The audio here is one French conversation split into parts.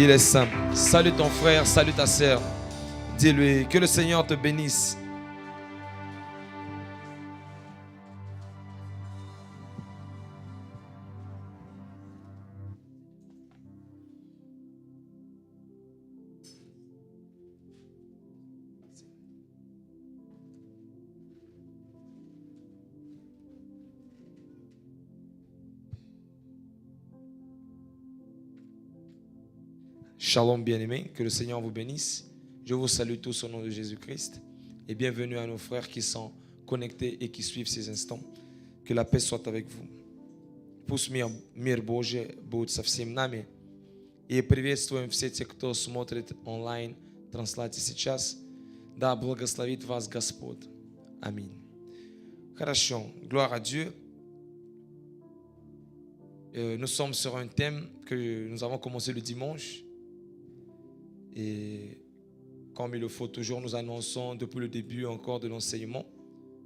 Il est saint. Salue ton frère, salue ta sœur. Dis-lui que le Seigneur te bénisse. Shalom bien-aimés, que le Seigneur vous bénisse. Je vous salue tous au nom de Jésus-Christ et bienvenue à nos frères qui sont connectés et qui suivent ces instants. Que la paix soit avec vous. Пусть мир Божий будет со всем нами. И приветствуем все те, кто смотрит онлайн трансляции сейчас. Да благословит вас Господь. Аминь. Хорошо. Gloire à Dieu. Nous sommes sur un thème que nous avons commencé le dimanche. Et comme il le faut toujours, nous annonçons depuis le début encore de l'enseignement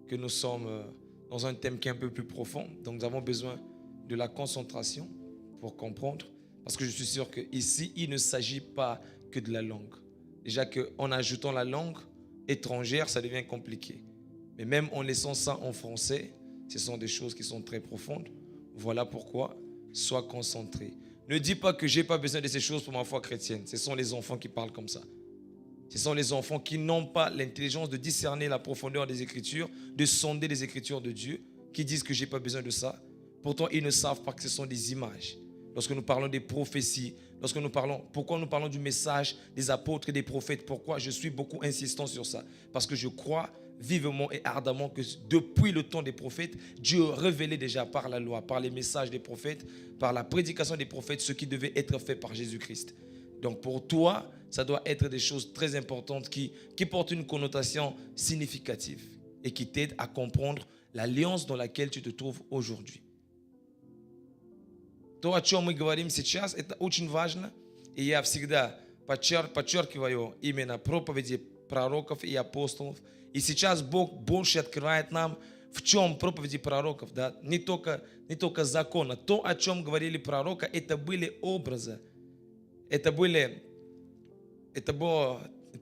que nous sommes dans un thème qui est un peu plus profond. Donc nous avons besoin de la concentration pour comprendre. Parce que je suis sûr qu'ici, il ne s'agit pas que de la langue. Déjà qu'en ajoutant la langue étrangère, ça devient compliqué. Mais même en laissant ça en français, ce sont des choses qui sont très profondes. Voilà pourquoi, sois concentré. Ne dis pas que je n'ai pas besoin de ces choses pour ma foi chrétienne. Ce sont les enfants qui parlent comme ça. Ce sont les enfants qui n'ont pas l'intelligence de discerner la profondeur des Écritures, de sonder les Écritures de Dieu, qui disent que je n'ai pas besoin de ça. Pourtant, ils ne savent pas que ce sont des images. Lorsque nous parlons des prophéties, pourquoi nous parlons du message des apôtres et des prophètes, pourquoi je suis beaucoup insistant sur ça? Parce que je crois vivement et ardemment que depuis le temps des prophètes, Dieu révélait déjà par la loi, par les messages des prophètes, par la prédication des prophètes, ce qui devait être fait par Jésus-Christ. Donc pour toi, ça doit être des choses très importantes qui portent une connotation significative et qui t'aident à comprendre l'alliance dans laquelle tu te trouves aujourd'hui. То, о чем мы говорим сейчас, это очень важно, и я всегда подчеркиваю именно проповеди пророков и апостолов. И сейчас Бог больше открывает нам, в чем проповеди пророков, да? не только закона. То, о чем говорили пророка, это были образы. Это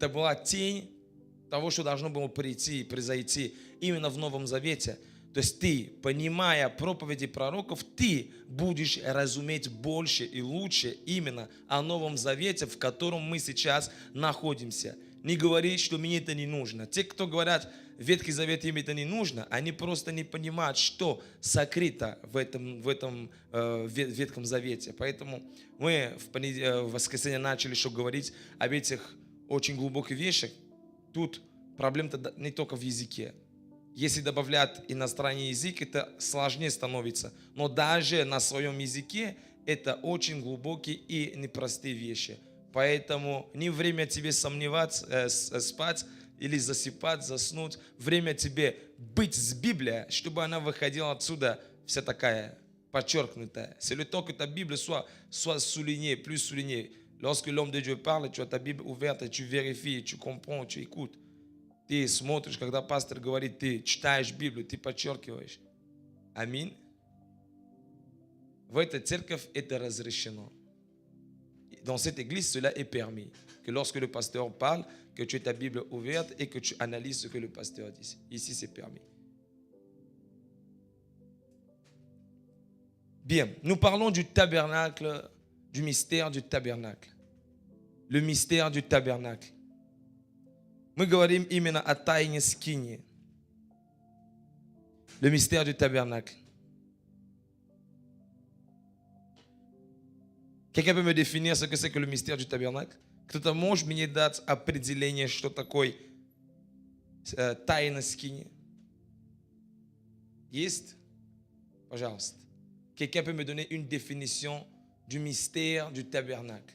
была тень того, что должно было прийти и произойти именно в Новом Завете. То есть ты, понимая проповеди пророков, ты будешь разуметь больше и лучше именно о Новом Завете, в котором мы сейчас находимся. Не говори, что мне это не нужно. Те, кто говорят, Ветхий Завет им это не нужно, они просто не понимают, что сокрыто в этом Ветхом Завете. Поэтому мы в воскресенье начали еще говорить об этих очень глубоких вещах. Тут проблема-то не только в языке. Если добавлять иностранный язык, это сложнее становится. Но даже на своем языке это очень глубокие и непростые вещи. Поэтому не время тебе сомневаться, спать или засыпать, заснуть. Время тебе быть с Библией, чтобы она выходила отсюда вся такая подчеркнутая. C'est le temps que ta Bible soit soulignée, plus soulignée. Lorsque l'homme de Dieu parle, tu as ta Bible ouverte, tu vérifies, tu comprends, tu écoutes. Ты смотришь, когда пастор говорит, ты читаешь Библию, ты подчеркиваешь. Аминь. В этой церковь это разрешено. Dans cette église, cela est permis. Que lorsque le pasteur parle, que tu aies ta Bible ouverte et que tu analyses ce que le pasteur dit. Ici, c'est permis. Bien, nous parlons du tabernacle, du mystère du tabernacle. Le mystère du tabernacle. Мы говорим именно о тайне скинии. Le mystère du tabernacle. Quelqu'un peut me définir ce que c'est que le mystère du tabernacle? Кто-то может мне дать определение, что такое тайна скинии? Есть? Пожалуйста. Quelqu'un peut me donner une définition du mystère du tabernacle?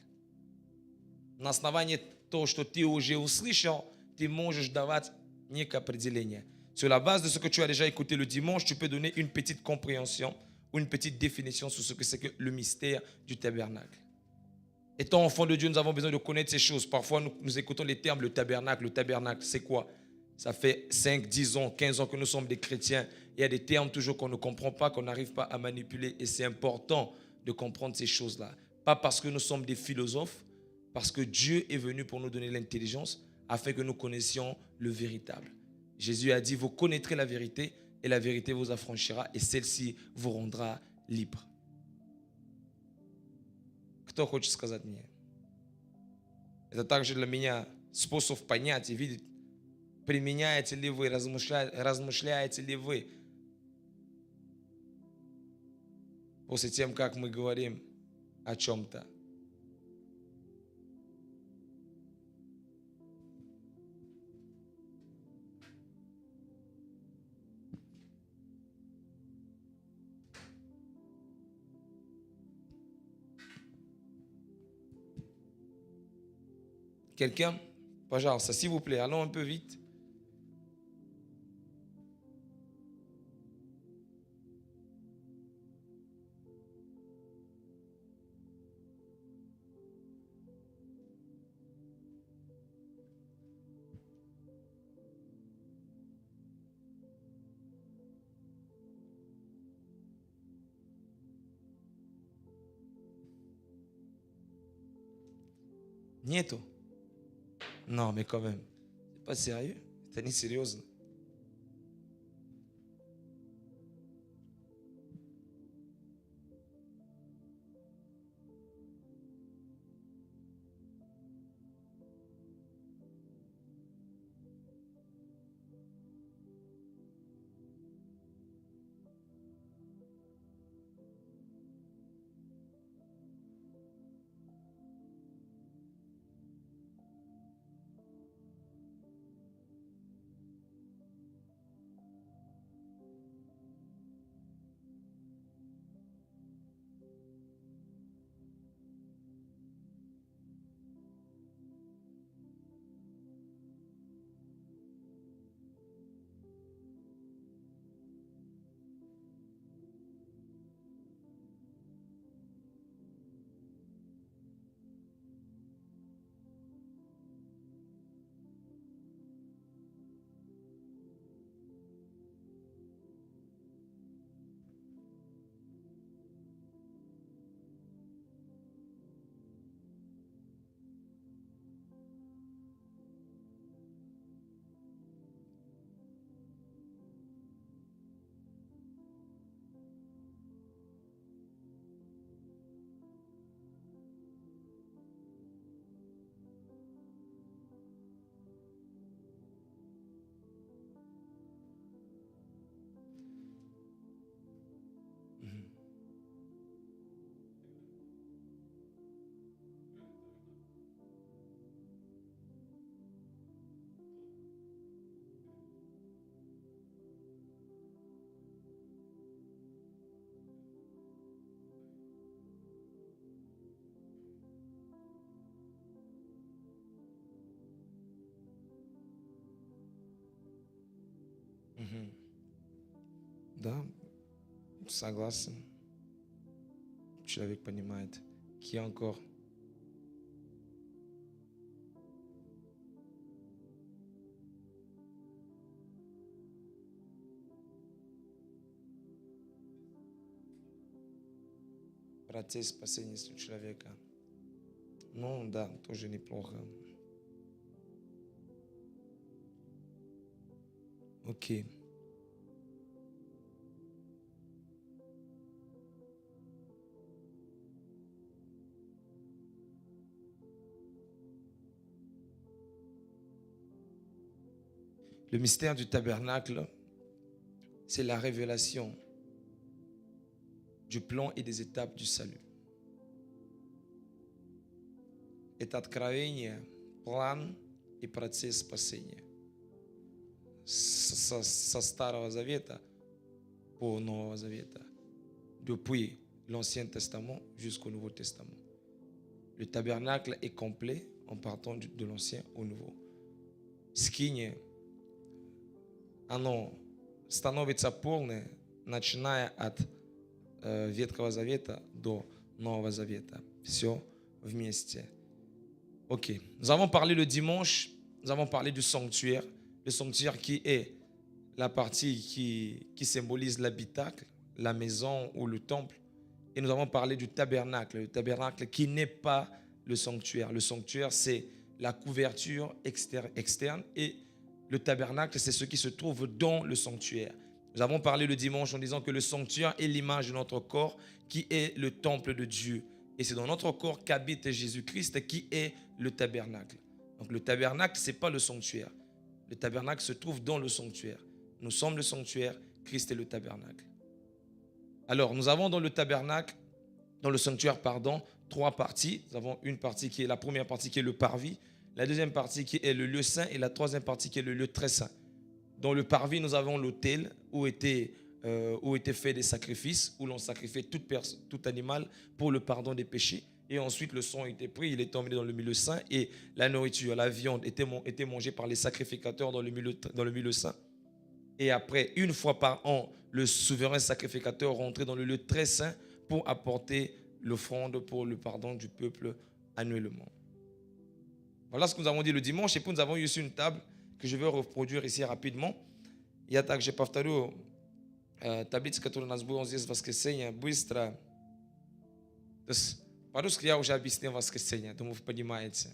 На основании того, что ты уже услышал, ты можешь давать некое определение. Sur la base de ce que tu as déjà écouté le dimanche, tu peux donner une petite compréhension ou une petite définition sur ce que c'est que le mystère du tabernacle. Étant enfant de Dieu, nous avons besoin de connaître ces choses. Parfois, nous écoutons les termes, le tabernacle, c'est quoi? Ça fait 5, 10 ans, 15 ans que nous sommes des chrétiens. Il y a des termes toujours qu'on ne comprend pas, qu'on n'arrive pas à manipuler. Et c'est important de comprendre ces choses-là. Pas parce que nous sommes des philosophes, Parce que Dieu est venu pour nous donner l'intelligence afin que nous connaissions le véritable. Jésus a dit, vous connaîtrez la vérité et la vérité vous affranchira et celle-ci vous rendra libre. Кто хочет сказать мне? Это также для меня способ понять и видеть, применяете ли вы, размышляете ли вы после тем, как мы говорим о чем-то. Quelqu'un? Пожалуйста, s'il vous plaît, allons un peu vite. Нету? Non, mais quand même. C'est pas sérieux? Это не серьезно. Да, согласен. Человек понимает. Qui encore? Процесс спасения человека. Ну да, тоже неплохо. Окей. Le mystère du tabernacle, c'est la révélation du plan и des étapes du salut. Это откровение, план и процесс спасения. Со Старого Завета по Нового Завета. Depuis l'Ancien Testament jusqu'au Nouveau Testament. Le tabernacle est complet en partant de l'Ancien au Nouveau. Скиния, оно становится полное, начиная от Ветхого Завета до Нового Завета. Все вместе. Ok. Nous avons parlé le dimanche, nous avons parlé du sanctuaire. Le sanctuaire qui est la partie qui symbolise l'habitacle, la maison ou le temple. Et nous avons parlé du tabernacle. Le tabernacle qui n'est pas le sanctuaire. Le sanctuaire, c'est la couverture externe et le tabernacle, c'est ce qui se trouve dans le sanctuaire. Nous avons parlé le dimanche en disant que le sanctuaire est l'image de notre corps qui est le temple de Dieu. Et c'est dans notre corps qu'habite Jésus-Christ qui est le tabernacle. Donc le tabernacle, ce n'est pas le sanctuaire. Le tabernacle se trouve dans le sanctuaire. Nous sommes le sanctuaire, Christ est le tabernacle. Alors, nous avons dans le tabernacle, dans le sanctuaire, trois parties. Nous avons une partie qui est la première partie qui est le parvis, la deuxième partie qui est le lieu saint et la troisième partie qui est le lieu très saint. Dans le parvis, nous avons l'autel où étaient faits des sacrifices, où l'on sacrifiait tout animal pour le pardon des péchés. Et ensuite, le sang était pris, il est emmené dans le milieu saint et la nourriture, la viande était mangée par les sacrificateurs dans le milieu saint. Et après, une fois par an, le souverain sacrificateur rentrait dans le lieu très saint pour apporter l'offrande pour le pardon du peuple annuellement. Voilà ce que nous avons dit le dimanche. Et puis nous avons eu ici une table que je vais reproduire ici rapidement. Я также повторю таблицу, которая у нас была здесь в воскресенье, быстро. То есть по-русски я уже объяснил в воскресенье, думаю, вы понимаете.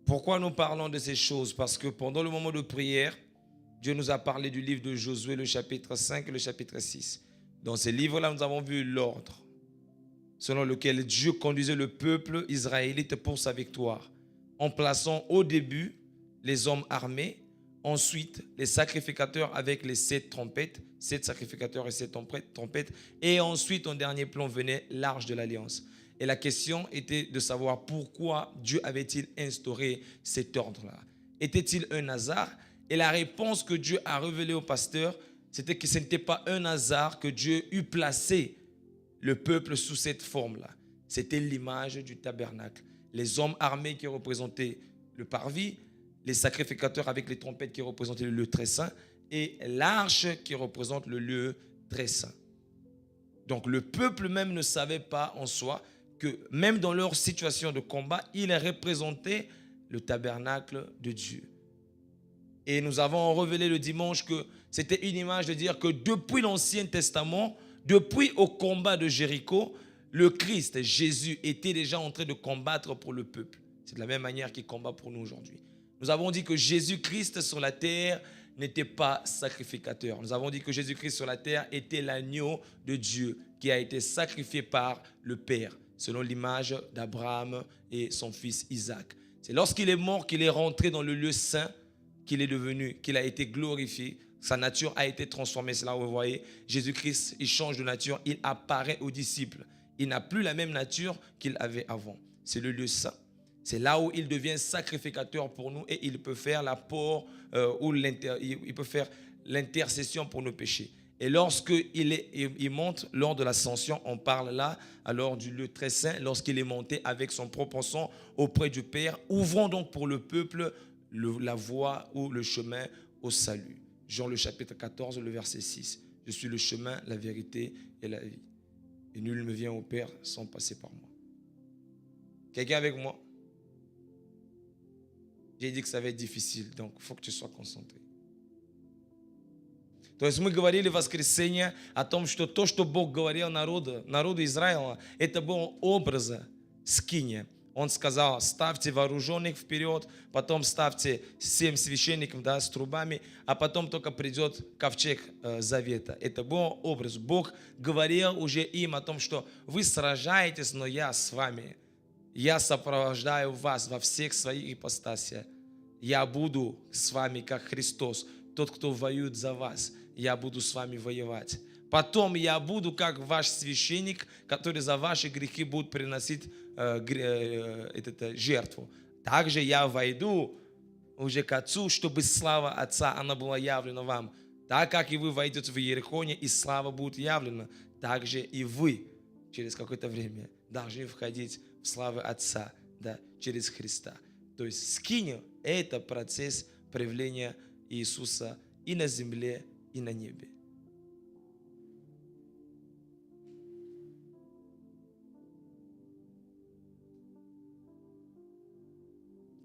Pourquoi nous parlons de ces choses? Parce que pendant le moment de prière, Dieu nous a parlé du livre de Josué, le chapitre 5 et le chapitre 6. Dans ces livres-là, nous avons vu l'ordre selon lequel Dieu conduisait le peuple israélite pour sa victoire, en plaçant au début les hommes armés, ensuite les sacrificateurs avec les 7 trompettes, 7 sacrificateurs et 7 trompettes, et ensuite en dernier plan venait l'arche de l'alliance. Et la question était de savoir pourquoi Dieu avait-il instauré cet ordre-là. Était-il un hasard? Et la réponse que Dieu a révélée au pasteur, c'était que ce n'était pas un hasard que Dieu eût placé le peuple sous cette forme-là. C'était l'image du tabernacle. Les hommes armés qui représentaient le parvis, les sacrificateurs avec les trompettes qui représentaient le lieu très saint et l'arche qui représente le lieu très saint. Donc le peuple même ne savait pas en soi que même dans leur situation de combat, ils représentaient le tabernacle de Dieu. Et nous avons révélé le dimanche que c'était une image de dire que depuis l'Ancien Testament, depuis au combat de Jéricho, le Christ, Jésus, était déjà en train de combattre pour le peuple. C'est de la même manière qu'il combat pour nous aujourd'hui. Nous avons dit que Jésus-Christ sur la terre n'était pas sacrificateur. Nous avons dit que Jésus-Christ sur la terre était l'agneau de Dieu qui a été sacrifié par le Père, selon l'image d'Abraham et son fils Isaac. C'est lorsqu'il est mort qu'il est rentré dans le lieu saint, qu'il a été glorifié. Sa nature a été transformée. C'est là où vous voyez, Jésus-Christ, il change de nature, il apparaît aux disciples. Il n'a plus la même nature qu'il avait avant. C'est le lieu saint. C'est là où il devient sacrificateur pour nous et il peut faire l'apport il peut faire l'intercession pour nos péchés. Et lorsqu'il monte lors de l'ascension, on parle là alors du lieu très saint, lorsqu'il est monté avec son propre sang auprès du Père, ouvrons donc pour le peuple la voie ou le chemin au salut. Jean le chapitre 14, le verset 6. Je suis le chemin, la vérité et la vie. Et nul ne vient au Père sans passer par moi. Quelqu'un avec moi? J'ai dit que ça va être difficile, donc il faut que tu sois concentré. То есть мы говорили в воскресенье о том, что то, что Бог говорил народу Израиля, это был образ скиния. Он сказал, ставьте вооруженных вперед, потом ставьте 7 священников, да, с трубами, а потом только придет ковчег завета. Это был образ. Бог говорил уже им о том, что вы сражаетесь, но я с вами. Я сопровождаю вас во всех своих ипостасях. Я буду с вами, как Христос. Тот, кто воюет за вас, я буду с вами воевать. Потом я буду, как ваш священник, который за ваши грехи будет приносить жертву. Также я войду уже к Отцу, чтобы слава Отца, она была явлена вам. Так как и вы войдете в Иерихоне, и слава будет явлена, так же и вы через какое-то время должны входить в славу Отца, да, через Христа. То есть скиния – это процесс проявления Иисуса и на земле, и на небе.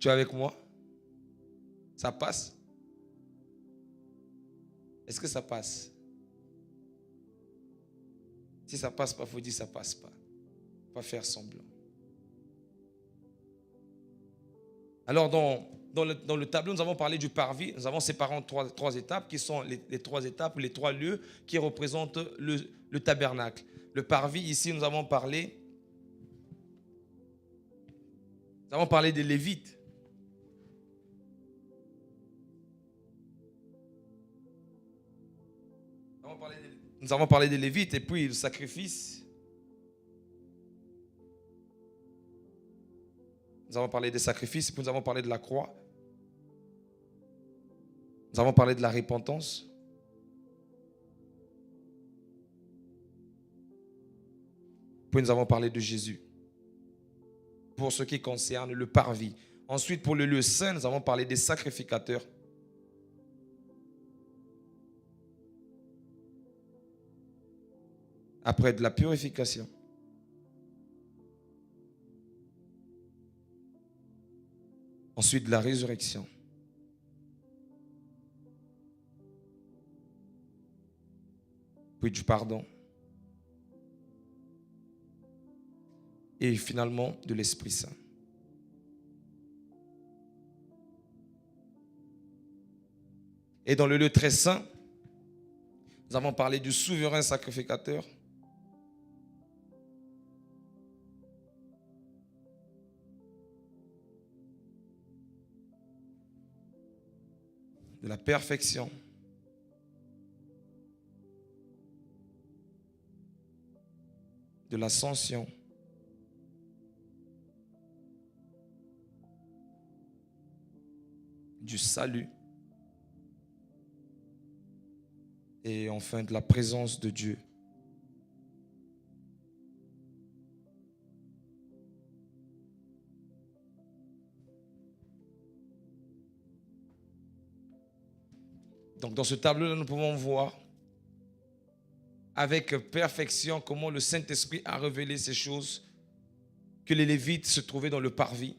Tu es avec moi? Ça passe? Est-ce que ça passe? Si ça passe pas, il faut dire ça passe pas. Pas faire semblant. Alors, dans le tableau, nous avons parlé du parvis. Nous avons séparé en trois étapes, qui sont les trois étapes, ou les trois lieux qui représentent le tabernacle. Le parvis, ici, nous avons parlé des Lévites. Nous avons parlé des Lévites et puis le sacrifice. Nous avons parlé des sacrifices et puis nous avons parlé de la croix. Nous avons parlé de la repentance. Puis nous avons parlé de Jésus. Pour ce qui concerne le parvis. Ensuite, pour le lieu saint, nous avons parlé des sacrificateurs. Après de la purification. Ensuite de la résurrection. Puis du pardon. Et finalement de l'Esprit Saint. Et dans le lieu très saint, nous avons parlé du souverain sacrificateur. De la perfection. De l'ascension. Du salut. Et enfin de la présence de Dieu. Donc dans ce tableau-là, nous pouvons voir avec perfection comment le Saint-Esprit a révélé ces choses, que les Lévites se trouvaient dans le parvis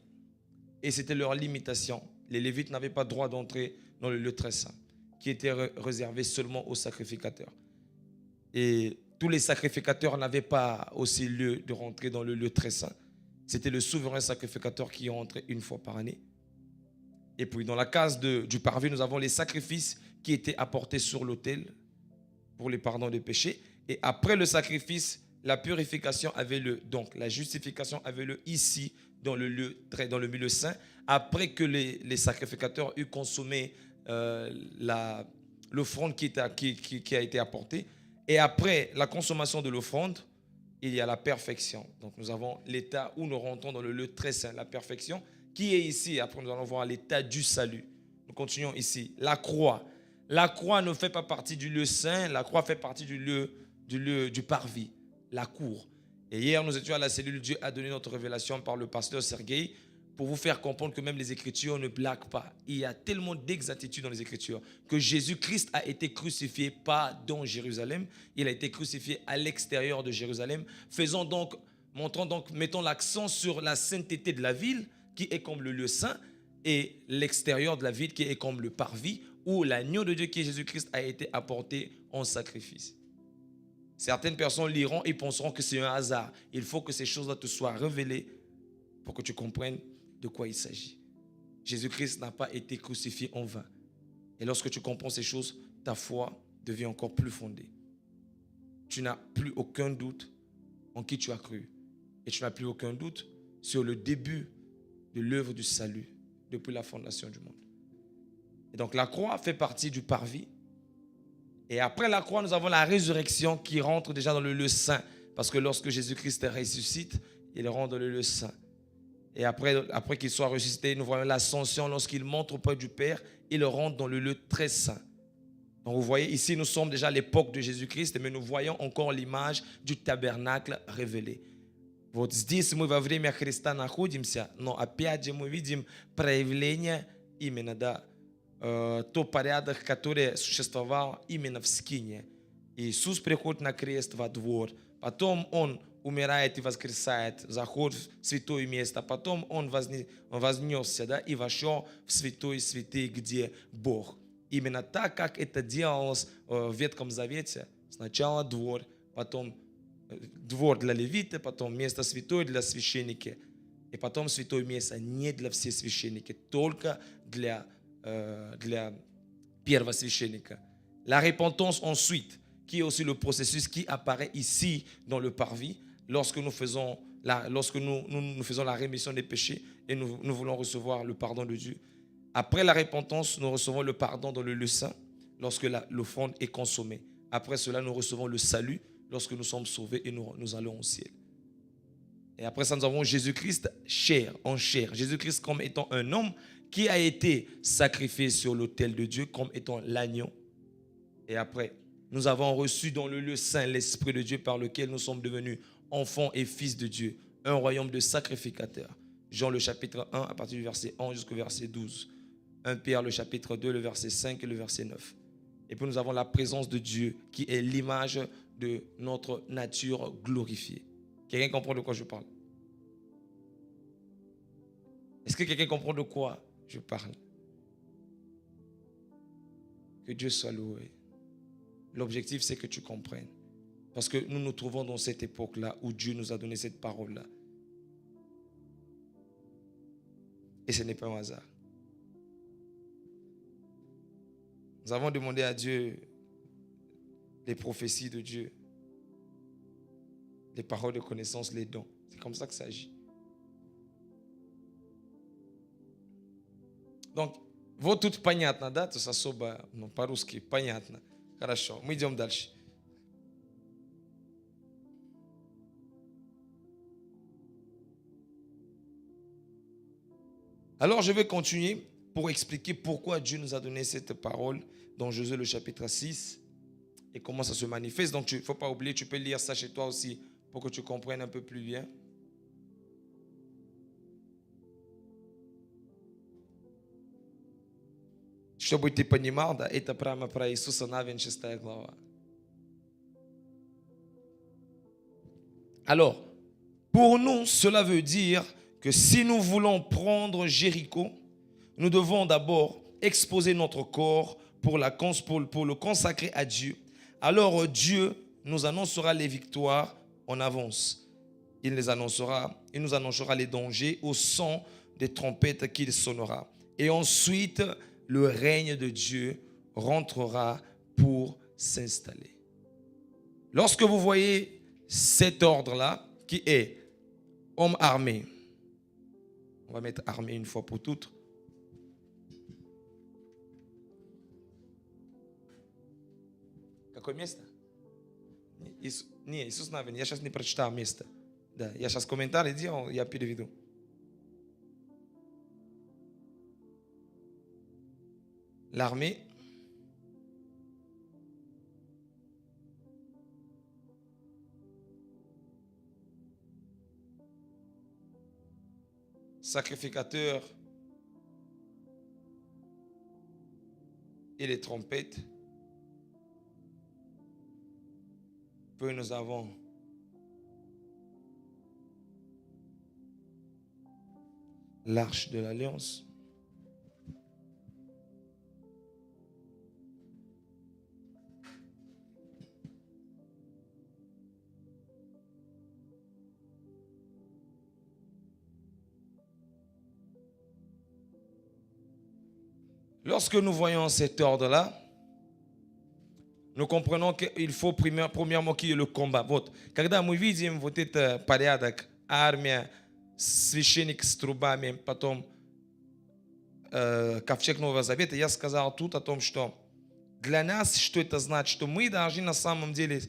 et c'était leur limitation. Les Lévites n'avaient pas droit d'entrer dans le lieu très saint, qui était réservé seulement aux sacrificateurs. Et tous les sacrificateurs n'avaient pas aussi lieu de rentrer dans le lieu très saint. C'était le souverain sacrificateur qui entrait une fois par année. Et puis dans la case du parvis, nous avons les sacrifices qui étaient apportés sur l'autel pour les pardons des péchés. Et après le sacrifice, la purification avait lieu. Donc la justification avait lieu ici, dans le milieu saint, après que les sacrificateurs eurent consommé l'offrande qui a été apportée. Et après la consommation de l'offrande, il y a la perfection. Donc nous avons l'état où nous rentrons dans le lieu très saint, la perfection, qui est ici. Après nous allons voir l'état du salut. Nous continuons ici. La croix. La croix ne fait pas partie du lieu saint, la croix fait partie du parvis, la cour. Et hier, nous étions à la cellule, Dieu a donné notre révélation par le pasteur Sergueï pour vous faire comprendre que même les Écritures ne blaguent pas. Il y a tellement d'exactitude dans les Écritures que Jésus-Christ a été crucifié pas dans Jérusalem, il a été crucifié à l'extérieur de Jérusalem, mettons l'accent sur la sainteté de la ville qui est comme le lieu saint et l'extérieur de la ville qui est comme le parvis où l'agneau de Dieu qui est Jésus-Christ a été apporté en sacrifice. Certaines personnes liront et penseront que c'est un hasard. Il faut que ces choses-là te soient révélées pour que tu comprennes de quoi il s'agit. Jésus-Christ n'a pas été crucifié en vain. Et lorsque tu comprends ces choses, ta foi devient encore plus fondée. Tu n'as plus aucun doute en qui tu as cru. Et tu n'as plus aucun doute sur le début de l'œuvre du salut depuis la fondation du monde. Et donc la croix fait partie du parvis. Et après la croix, nous avons la résurrection qui rentre déjà dans le lieu saint. Parce que lorsque Jésus-Christ ressuscite, il rentre dans le lieu saint. Et après qu'il soit ressuscité, nous voyons l'ascension. Lorsqu'il monte auprès du Père, il rentre dans le lieu très saint. Donc vous voyez, ici nous sommes déjà à l'époque de Jésus-Christ, mais nous voyons encore l'image du tabernacle révélé. Вот здесь мы во время Христа находимся, но опять же мы видим проявление именно, да, то порядок, который существовал именно в Скине. Иисус приходит на крест во двор, потом Он умирает и воскресает, заходит в святое место, потом Он вознесся, да, и вошел в святое святые, где Бог. Именно так, как это делалось в Ветхом Завете. Сначала двор, потом двор для левита, потом место святое для священника, и потом святое место не для всех священников, только для первосвященника. La repentance ensuite, qui est aussi le processus qui apparaît ici dans le parvis, lorsque nous faisons la rémission des péchés et nous voulons recevoir le pardon de Dieu. Après la repentance, nous recevons le pardon dans le lieu saint lorsque l'offrande est consommée. Après cela, nous recevons le salut lorsque nous sommes sauvés et nous allons au ciel. Et après ça, nous avons Jésus-Christ chair en chair. Jésus-Christ comme étant un homme qui a été sacrifié sur l'autel de Dieu comme étant l'agneau. Et après, nous avons reçu dans le lieu saint l'Esprit de Dieu par lequel nous sommes devenus enfants et fils de Dieu, un royaume de sacrificateurs. Jean le chapitre 1 à partir du verset 11 jusqu'au verset 12. 1 Pierre le chapitre 2, le verset 5 et le verset 9. Et puis nous avons la présence de Dieu qui est l'image de notre nature glorifiée. Quelqu'un comprend de quoi je parle? Est-ce que quelqu'un comprend de quoi je parle? Que Dieu soit loué. L'objectif, c'est que tu comprennes. Parce que nous nous trouvons dans cette époque-là où Dieu nous a donné cette parole-là. Et ce n'est pas un hasard. Nous avons demandé à Dieu les prophéties de Dieu, les paroles de connaissance, les dons. C'est comme ça que ça agit. Donc, вот тут понятно, да, то есть особо, по-русски понятно. Хорошо, мы идем дальше. Alors, je vais continuer pour expliquer pourquoi Dieu nous a donné cette parole dans Josué le chapitre 6 et comment ça se manifeste. Donc, il ne faut pas oublier, tu peux lire ça chez toi aussi pour que tu comprennes un peu plus bien. Чтобы ты понимал, да, это прямо про Иисуса Навин, 6 глава. Alors, pour nous, cela veut dire que si nous voulons prendre Jéricho, nous devons d'abord exposer notre corps pour le consacrer à Dieu. Alors Dieu nous annoncera les victoires en avance. Il nous annoncera les dangers au son des trompettes qu'il sonnera. Et ensuite, le règne de Dieu rentrera pour s'installer. Lorsque vous voyez cet ordre-là, qui est homme armé, on va mettre armé une fois pour toutes. Какое место? Не, Иисус Навин, я сейчас не прочитал место. Да, я сейчас комментарий делал, я переведу. L'armée sacrificateur et les trompettes. Puis nous avons l'arche de l'alliance. Lorsque nous voyons cet ordre-là, nous comprenons qu'il faut premièrement qu'il y ait le combat. Вот, когда мы видим вот это порядок, армия, священник с трубами, потом ковчег Нового Завета, я сказал тут о том, что для нас, что это значит, что мы должны на самом деле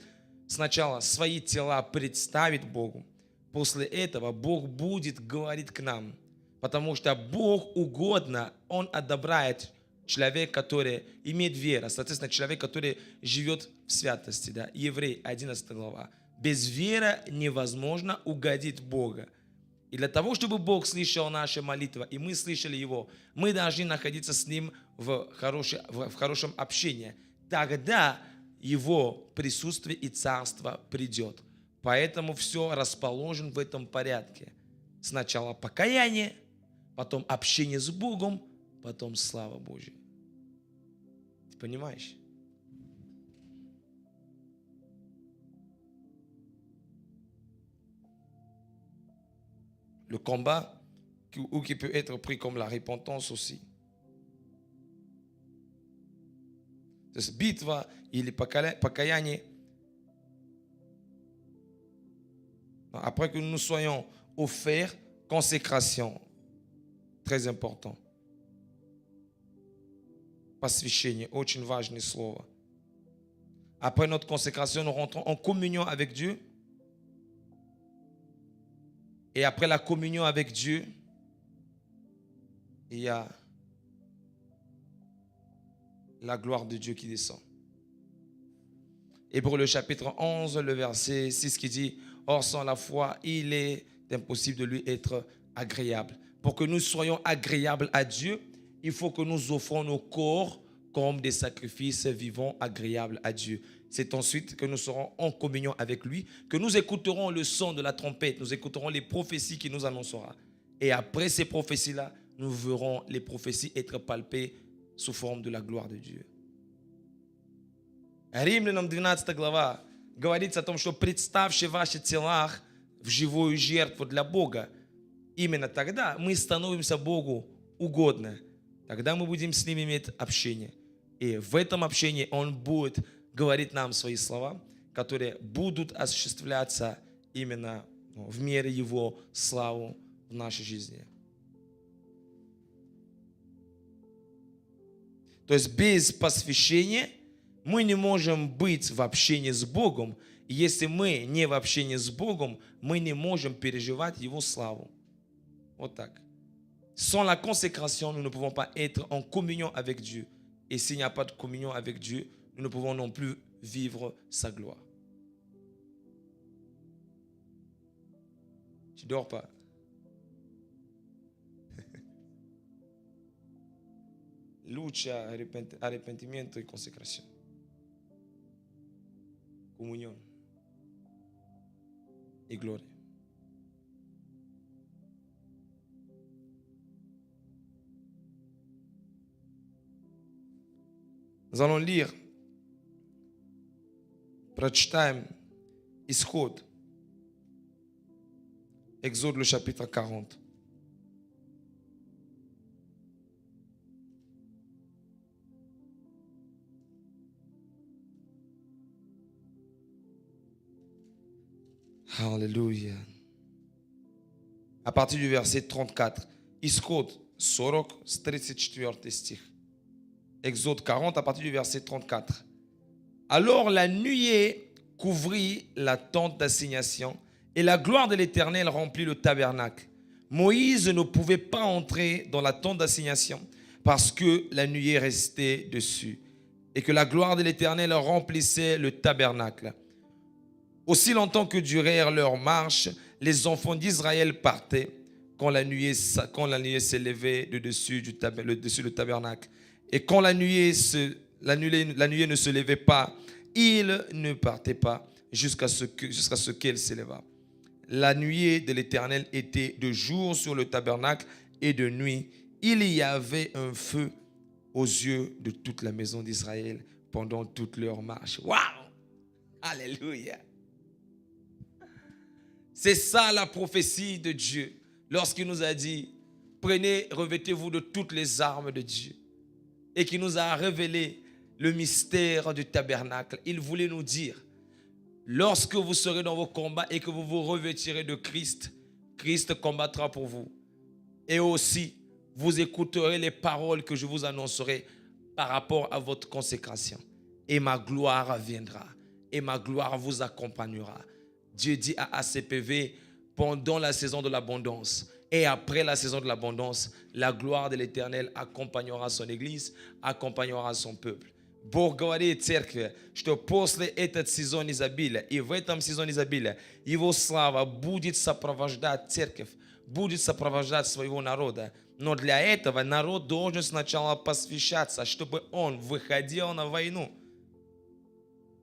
сначала свои тела представить Богу. После этого Бог будет говорить к нам. Потому что Бог угодно, Он одобряет человека, который имеет веру. Соответственно, человек, который живет в святости. Да? Еврей, 11 глава. Без веры невозможно угодить Бога. И для того, чтобы Бог слышал наши молитвы, и мы слышали Его, мы должны находиться с Ним в хорошем общении. Тогда Его присутствие и царство придет. Поэтому все расположено в этом порядке. Сначала покаяние, потом общение с Богом, потом слава Божья. Ты понимаешь? Le combat, ou qui peut être pris comme la repentance aussi. То есть битва или покаяние. Après que nous soyons offerts, consécration. Très important. Посвящение, очень важное слово. Après notre consécration, nous rentrons en communion avec Dieu. Et après la communion avec Dieu, il y a la gloire de Dieu qui descend. Hébreux le chapitre 11, le verset 6 qui dit « Or sans la foi, il est impossible de lui être agréable. » Pour que nous soyons agréables à Dieu, il faut que nous offrons nos corps comme des sacrifices vivants agréables à Dieu. C'est ensuite que nous serons en communion avec lui, que nous écouterons le son de la trompette, nous écouterons les prophéties qu'il nous annoncera. Et après ces prophéties-là, nous verrons les prophéties être palpées sous forme de la gloire de Dieu. Римлянам 12 глава говорится о том, что представьте ваши тела в живую жертву для Бога. Именно тогда мы становимся Богу угодны. Тогда мы будем с Ним иметь общение. И в этом общении Он будет говорить нам свои слова, которые будут осуществляться именно в мере Его славы в нашей жизни. То есть без посвящения мы не можем быть в общении с Богом. И если мы не в общении с Богом, мы не можем переживать Его славу. Вот так. Sans la consécration, nous ne pouvons pas être en communion avec Dieu. Et s'il n'y a pas de communion avec Dieu, nous ne pouvons non plus vivre sa gloire. Tu ne dors pas. Lucha, arrepentimiento y consagración. Comunión y gloria. Nous allons lire, прочитаем Исход, Exode le chapitre 40. Alléluia. À partir du verset 34. Исход 40, с 34 стих. Exode 40 à partir du verset 34. Alors la nuée couvrit la tente d'assignation et la gloire de l'Éternel remplit le tabernacle. Moïse ne pouvait pas entrer dans la tente d'assignation parce que la nuée restait dessus et que la gloire de l'Éternel remplissait le tabernacle. Aussi longtemps que durèrent leur marche, les enfants d'Israël partaient quand la nuée s'élevait dessus le tabernacle. Et quand la nuée ne se levait pas, il ne partait pas jusqu'à ce qu'elle s'éleva. La nuée de l'Éternel était de jour sur le tabernacle et de nuit. Il y avait un feu aux yeux de toute la maison d'Israël pendant toute leur marche. Waouh! Alléluia! C'est ça la prophétie de Dieu. Lorsqu'il nous a dit, prenez, revêtez-vous de toutes les armes de Dieu. Et qui nous a révélé le mystère du tabernacle. Il voulait nous dire, lorsque vous serez dans vos combats et que vous vous revêtirez de Christ, Christ combattra pour vous. Et aussi, vous écouterez les paroles que je vous annoncerai par rapport à votre consécration. Et ma gloire viendra. Et ma gloire vous accompagnera. Dieu dit à ACPV, pendant la saison de l'abondance et après la saison de l'abondance, la gloire de l'Éternel accompagnera son Église, accompagnera son peuple. Бог говорит церкви, что после этот сезон изобилия и в этом сезоне изобилия Его слава будет сопровождать церковь, будет сопровождать своего народа. Но для этого народ должен сначала посвящаться, чтобы он выходил на войну.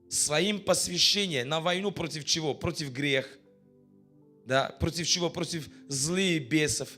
Своим посвящением на войну против чего? Против греха. Да, против чего? Против злых бесов.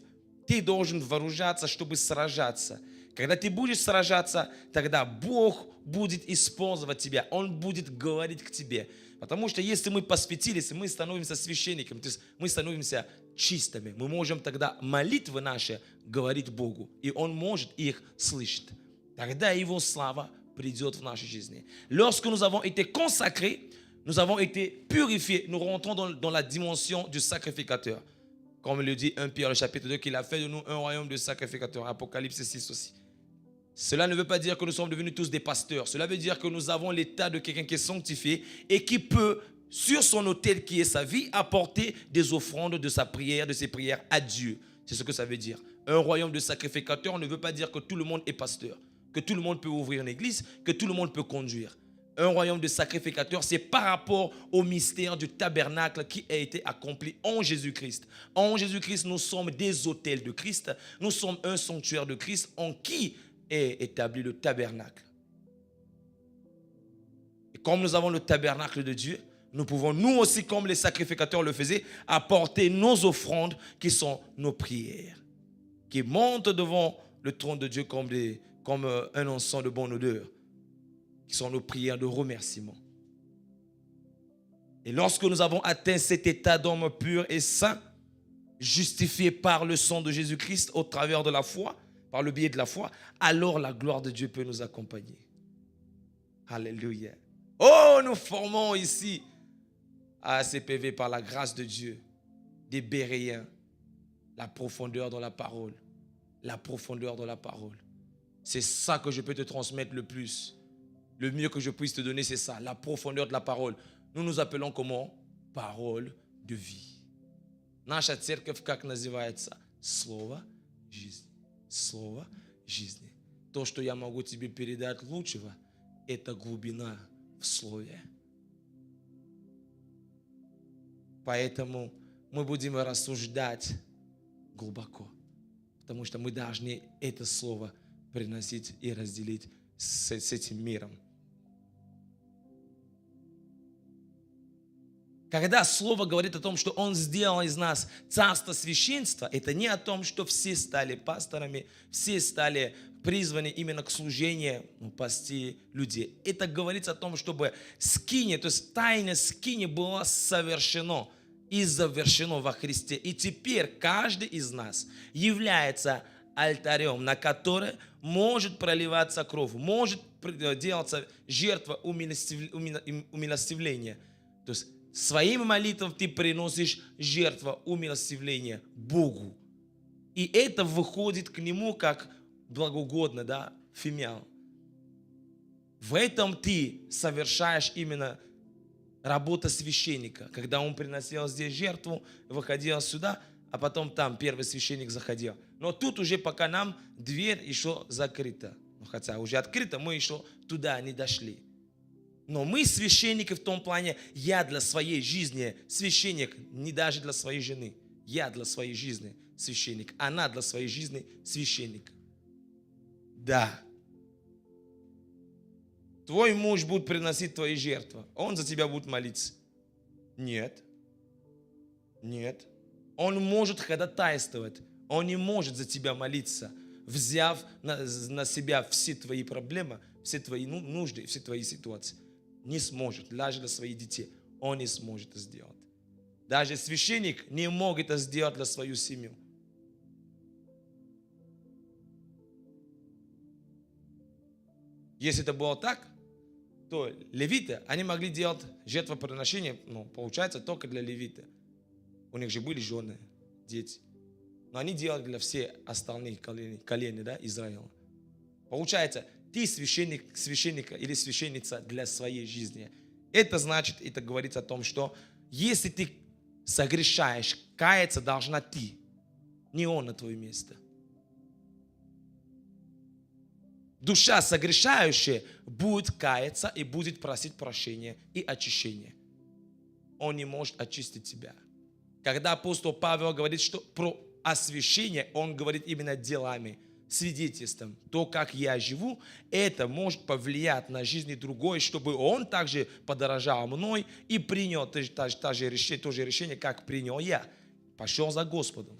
Ты должен вооружаться, чтобы сражаться. Когда ты будешь сражаться, тогда Бог будет использовать тебя. Он будет говорить к тебе. Потому что если мы посвятились, мы становимся священниками, то есть мы становимся чистыми. Мы можем тогда молитвы наши говорить Богу. И Он может их слышать. Тогда Его слава придет в нашей жизни. Lorsque nous avons été consacrés, nous avons été purifiés, nous rentrons dans la dimension du sacrificateur. Comme le dit 1 Pierre, le chapitre 2, qu'il a fait de nous un royaume de sacrificateurs. Apocalypse 6 aussi. Cela ne veut pas dire que nous sommes devenus tous des pasteurs. Cela veut dire que nous avons l'état de quelqu'un qui est sanctifié et qui peut, sur son autel qui est sa vie, apporter des offrandes de sa prière, de ses prières à Dieu. C'est ce que ça veut dire. Un royaume de sacrificateurs ne veut pas dire que tout le monde est pasteur, que tout le monde peut ouvrir une église, que tout le monde peut conduire. Un royaume de sacrificateurs, c'est par rapport au mystère du tabernacle qui a été accompli en Jésus-Christ. En Jésus-Christ, nous sommes des autels de Christ. Nous sommes un sanctuaire de Christ en qui est établi le tabernacle. Et comme nous avons le tabernacle de Dieu, nous pouvons, nous aussi, comme les sacrificateurs le faisaient, apporter nos offrandes qui sont nos prières, qui montent devant le trône de Dieu comme un encens de bonne odeur, qui sont nos prières de remerciement. Et lorsque nous avons atteint cet état d'homme pur et saint, justifié par le sang de Jésus-Christ au travers de la foi, par le biais de la foi, alors la gloire de Dieu peut nous accompagner. Alléluia. Oh, nous formons ici à ACPV par la grâce de Dieu des Béréens, la profondeur dans la parole. La profondeur dans la parole. C'est ça que je peux te transmettre le plus. Le mieux que je puisse te donner, c'est ça, la profondeur de la parole. Nous nous appelons comment? Parole de vie. Наша церковь как называется? Слово жизни. Слово жизни. То, что я могу тебе передать лучшего, это глубина в слове. Поэтому мы будем рассуждать глубоко. Потому что мы должны это слово приносить и разделить с этим миром. Когда Слово говорит о том, что Он сделал из нас царство священства, это не о том, что все стали пасторами, все стали призваны именно к служению, пасти людей. Это говорится о том, чтобы скиния, то есть тайна скинии была совершено и завершено во Христе. И теперь каждый из нас является алтарем, на который может проливаться кровь, может делаться жертва умилостивления. То есть своим молитвам ты приносишь жертву умилостивления Богу. И это выходит к Нему как благоугодно, да, фимиал. В этом ты совершаешь именно работу священника. Когда он приносил здесь жертву, выходил сюда, а потом там первый священник заходил. Но тут уже пока нам дверь еще закрыта. Хотя уже открыта, мы еще туда не дошли. Но мы священники в том плане, я для своей жизни священник, не даже для своей жены. Я для своей жизни священник, она для своей жизни священник. Да. Твой муж будет приносить твои жертвы, он за тебя будет молиться. Нет. Нет. Он может ходатайствовать, он не может за тебя молиться, взяв на себя все твои проблемы, все твои нужды, все твои ситуации. Не сможет, даже для своих детей, он не сможет это сделать. Даже священник не может это сделать для свою семью. Если это было так, то левиты, они могли делать жертвоприношение, получается, только для левита. У них же были жены, дети. Но они делали для всех остальных коленей, да, Израиля. Получается, ты священник или священница для своей жизни. Это значит, это говорит о том, что если ты согрешаешь, каяться должна ты, не он на твое место. Душа согрешающая будет каяться и будет просить прощения и очищения. Он не может очистить тебя. Когда апостол Павел говорит, что про освящение, он говорит именно делами, свидетельством. То, как я живу, это может повлиять на жизнь другой, чтобы он также подорожал мной и принял то же решение, как принял я. Пошел за Господом.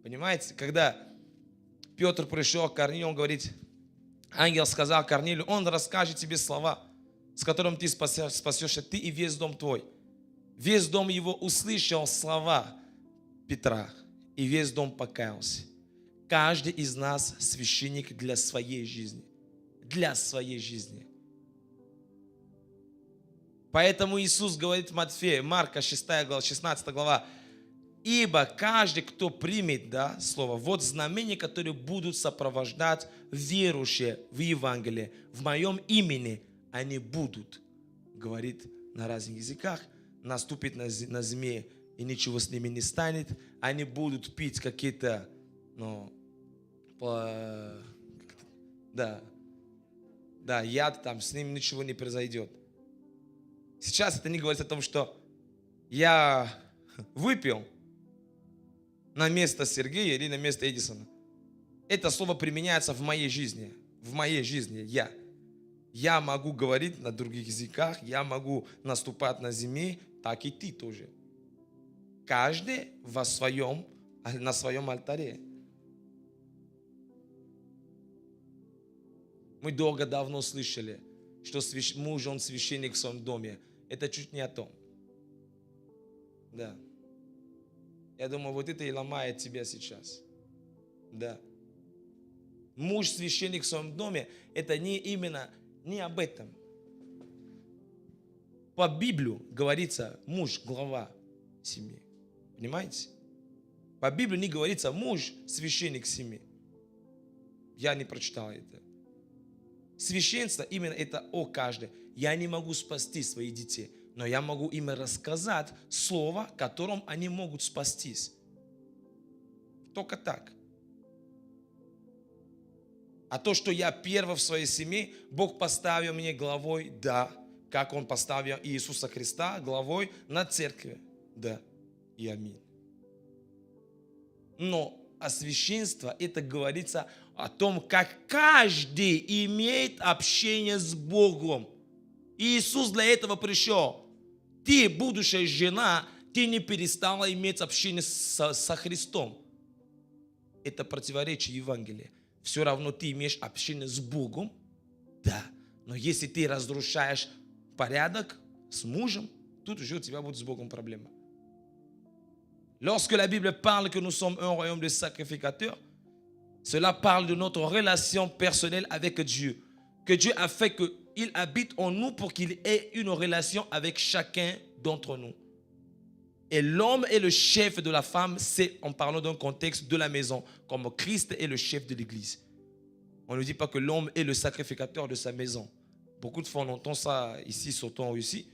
Понимаете, когда Петр пришел к Корнилию, он говорит, ангел сказал Корнилию, он расскажет тебе слова, с которыми ты спасешься, ты и весь дом твой. Весь дом его услышал слова Петра, и весь дом покаялся. Каждый из нас священник для своей жизни. Для своей жизни. Поэтому Иисус говорит в Матфея, Марка 6 глава, 16 глава, ибо каждый, кто примет, да, слово, вот знамения, которые будут сопровождать верующие в Евангелие, в моем имени, они будут говорить на разных языках, наступить на змеи, и ничего с ними не станет. Они будут пить какие-то, яд, там с ними ничего не произойдет. Сейчас это не говорит о том, что я выпил на место Сергея или на место Эдисона. Это слово применяется в моей жизни. В моей жизни я могу говорить на других языках, я могу наступать на змеи, так и ты тоже. Каждый на своем алтаре. Мы давно слышали, что муж, он священник в своем доме. Это чуть не о том. Да. Я думаю, вот это и ломает тебя сейчас. Да. Муж, священник в своем доме, это не об этом. По Библии говорится, муж, глава семьи. Понимаете? По Библии не говорится, муж, священник семьи. Я не прочитал это. Священство именно это о каждом. Я не могу спасти своих детей, но я могу им рассказать слово, которым они могут спастись. Только так. А то, что я первый в своей семье, Бог поставил меня главой, да, как Он поставил Иисуса Христа главой над церковью, да. И аминь. Но священство, это говорится о том, как каждый имеет общение с Богом. Иисус для этого пришел. Ты, будущая жена, ты не перестала иметь общение со Христом. Это противоречие Евангелия. Все равно ты имеешь общение с Богом, да. Но если ты разрушаешь порядок с мужем, тут уже у тебя будет с Богом проблема. Lorsque la Bible parle que nous sommes un royaume de sacrificateurs, cela parle de notre relation personnelle avec Dieu. Que Dieu a fait qu'il habite en nous pour qu'il ait une relation avec chacun d'entre nous. Et l'homme est le chef de la femme, c'est en parlant d'un contexte de la maison, comme Christ est le chef de l'église. On ne dit pas que l'homme est le sacrificateur de sa maison. Beaucoup de fois on entend ça ici, surtout en Russie.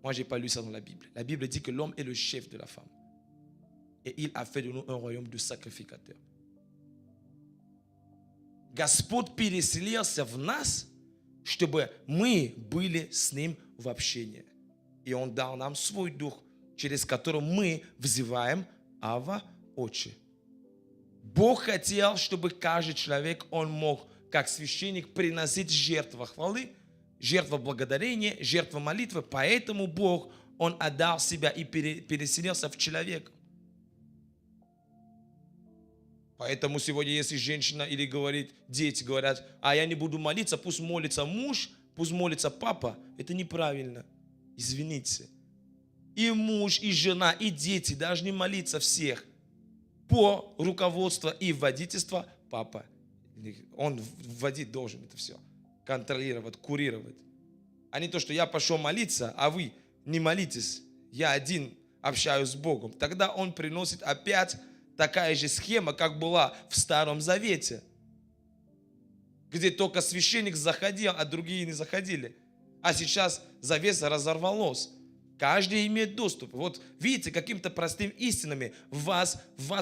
Moi, je n'ai pas lu ça dans la Bible. La Bible dit que l'homme est le chef de la femme. Et il a fait de nous un royaume de sacrificateurs. Господь переселился в нас, чтобы мы были с Ним в общении. И Он дал нам свой дух, через который мы взываем Ава, Отче. Бог хотел, чтобы каждый человек, он мог, как священник, приносить жертву хвалы, жертва благодарения, жертва молитвы. Поэтому Бог, Он отдал себя и переселился в человека. Поэтому сегодня, если женщина или говорит, дети говорят, а я не буду молиться, пусть молится муж, пусть молится папа, это неправильно. Извините. И муж, и жена, и дети должны молиться всех по руководству и водительству папа. Он вводить должен это все. Контролировать, курировать. А не то, что я пошел молиться, а вы не молитесь, я один общаюсь с Богом. Тогда он приносит опять такая же схема, как была в Старом Завете, где только священник заходил, а другие не заходили. А сейчас завеса разорвалась. Каждый имеет доступ. Вот видите, каким-то простым истинами вас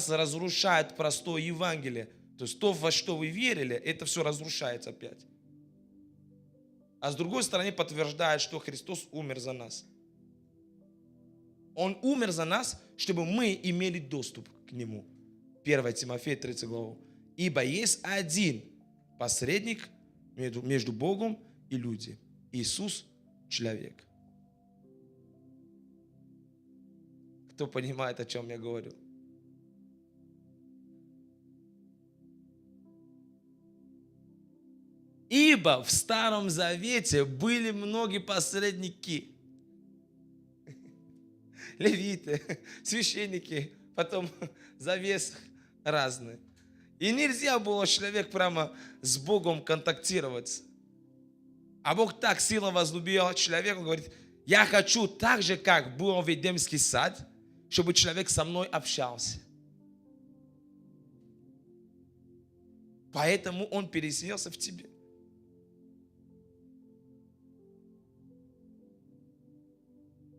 разрушает простое Евангелие. То есть то, во что вы верили, это все разрушается опять. А с другой стороны подтверждает, что Христос умер за нас. Он умер за нас, чтобы мы имели доступ к Нему. 1 Тимофея 3 глава. Ибо есть один посредник между Богом и людьми. Иисус – человек. Кто понимает, о чем я говорю? Ибо в Старом Завете были многие посредники. Левиты, священники, потом завес разные. И нельзя было человек прямо с Богом контактировать. А Бог так сильно возлюбил человека, он говорит, я хочу так же, как был в Эдемский сад, чтобы человек со мной общался. Поэтому он переселился в тебе.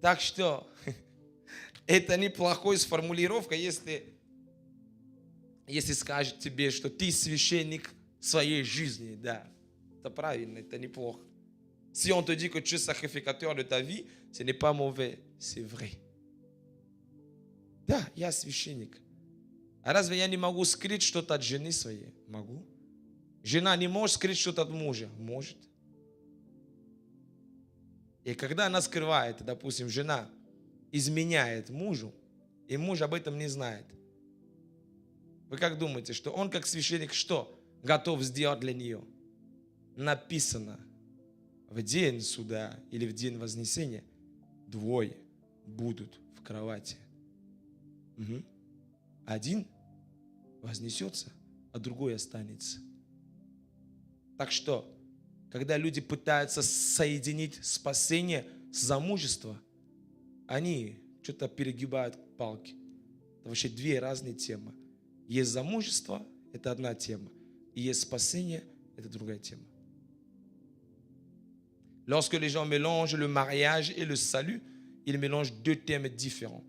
Так что это неплохой формулировка, если скажет тебе, что ты священник своей жизни, да. Это правильно, это неплохо. Si on te dit que tu es sacrificateur de ta vie, ce n'est pas mauvais, c'est vrai. Да, я священник. А разве я не могу скрыть что-то от жены своей? Могу. Жена не может скрыть что-то от мужа? Может. И когда она скрывает, допустим, жена изменяет мужу, и муж об этом не знает, вы как думаете, что он как священник что готов сделать для нее? Написано, в день суда или в день вознесения двое будут в кровати. Угу. Один вознесется, а другой останется. Так что, когда люди пытаются соединить спасение с замужеством, они что-то перегибают палки. Это вообще две разные темы. Есть замужество, это одна тема. И есть спасение, это другая тема. Lorsque les gens mélangent le mariage et le salut, ils mélangent deux thèmes différents.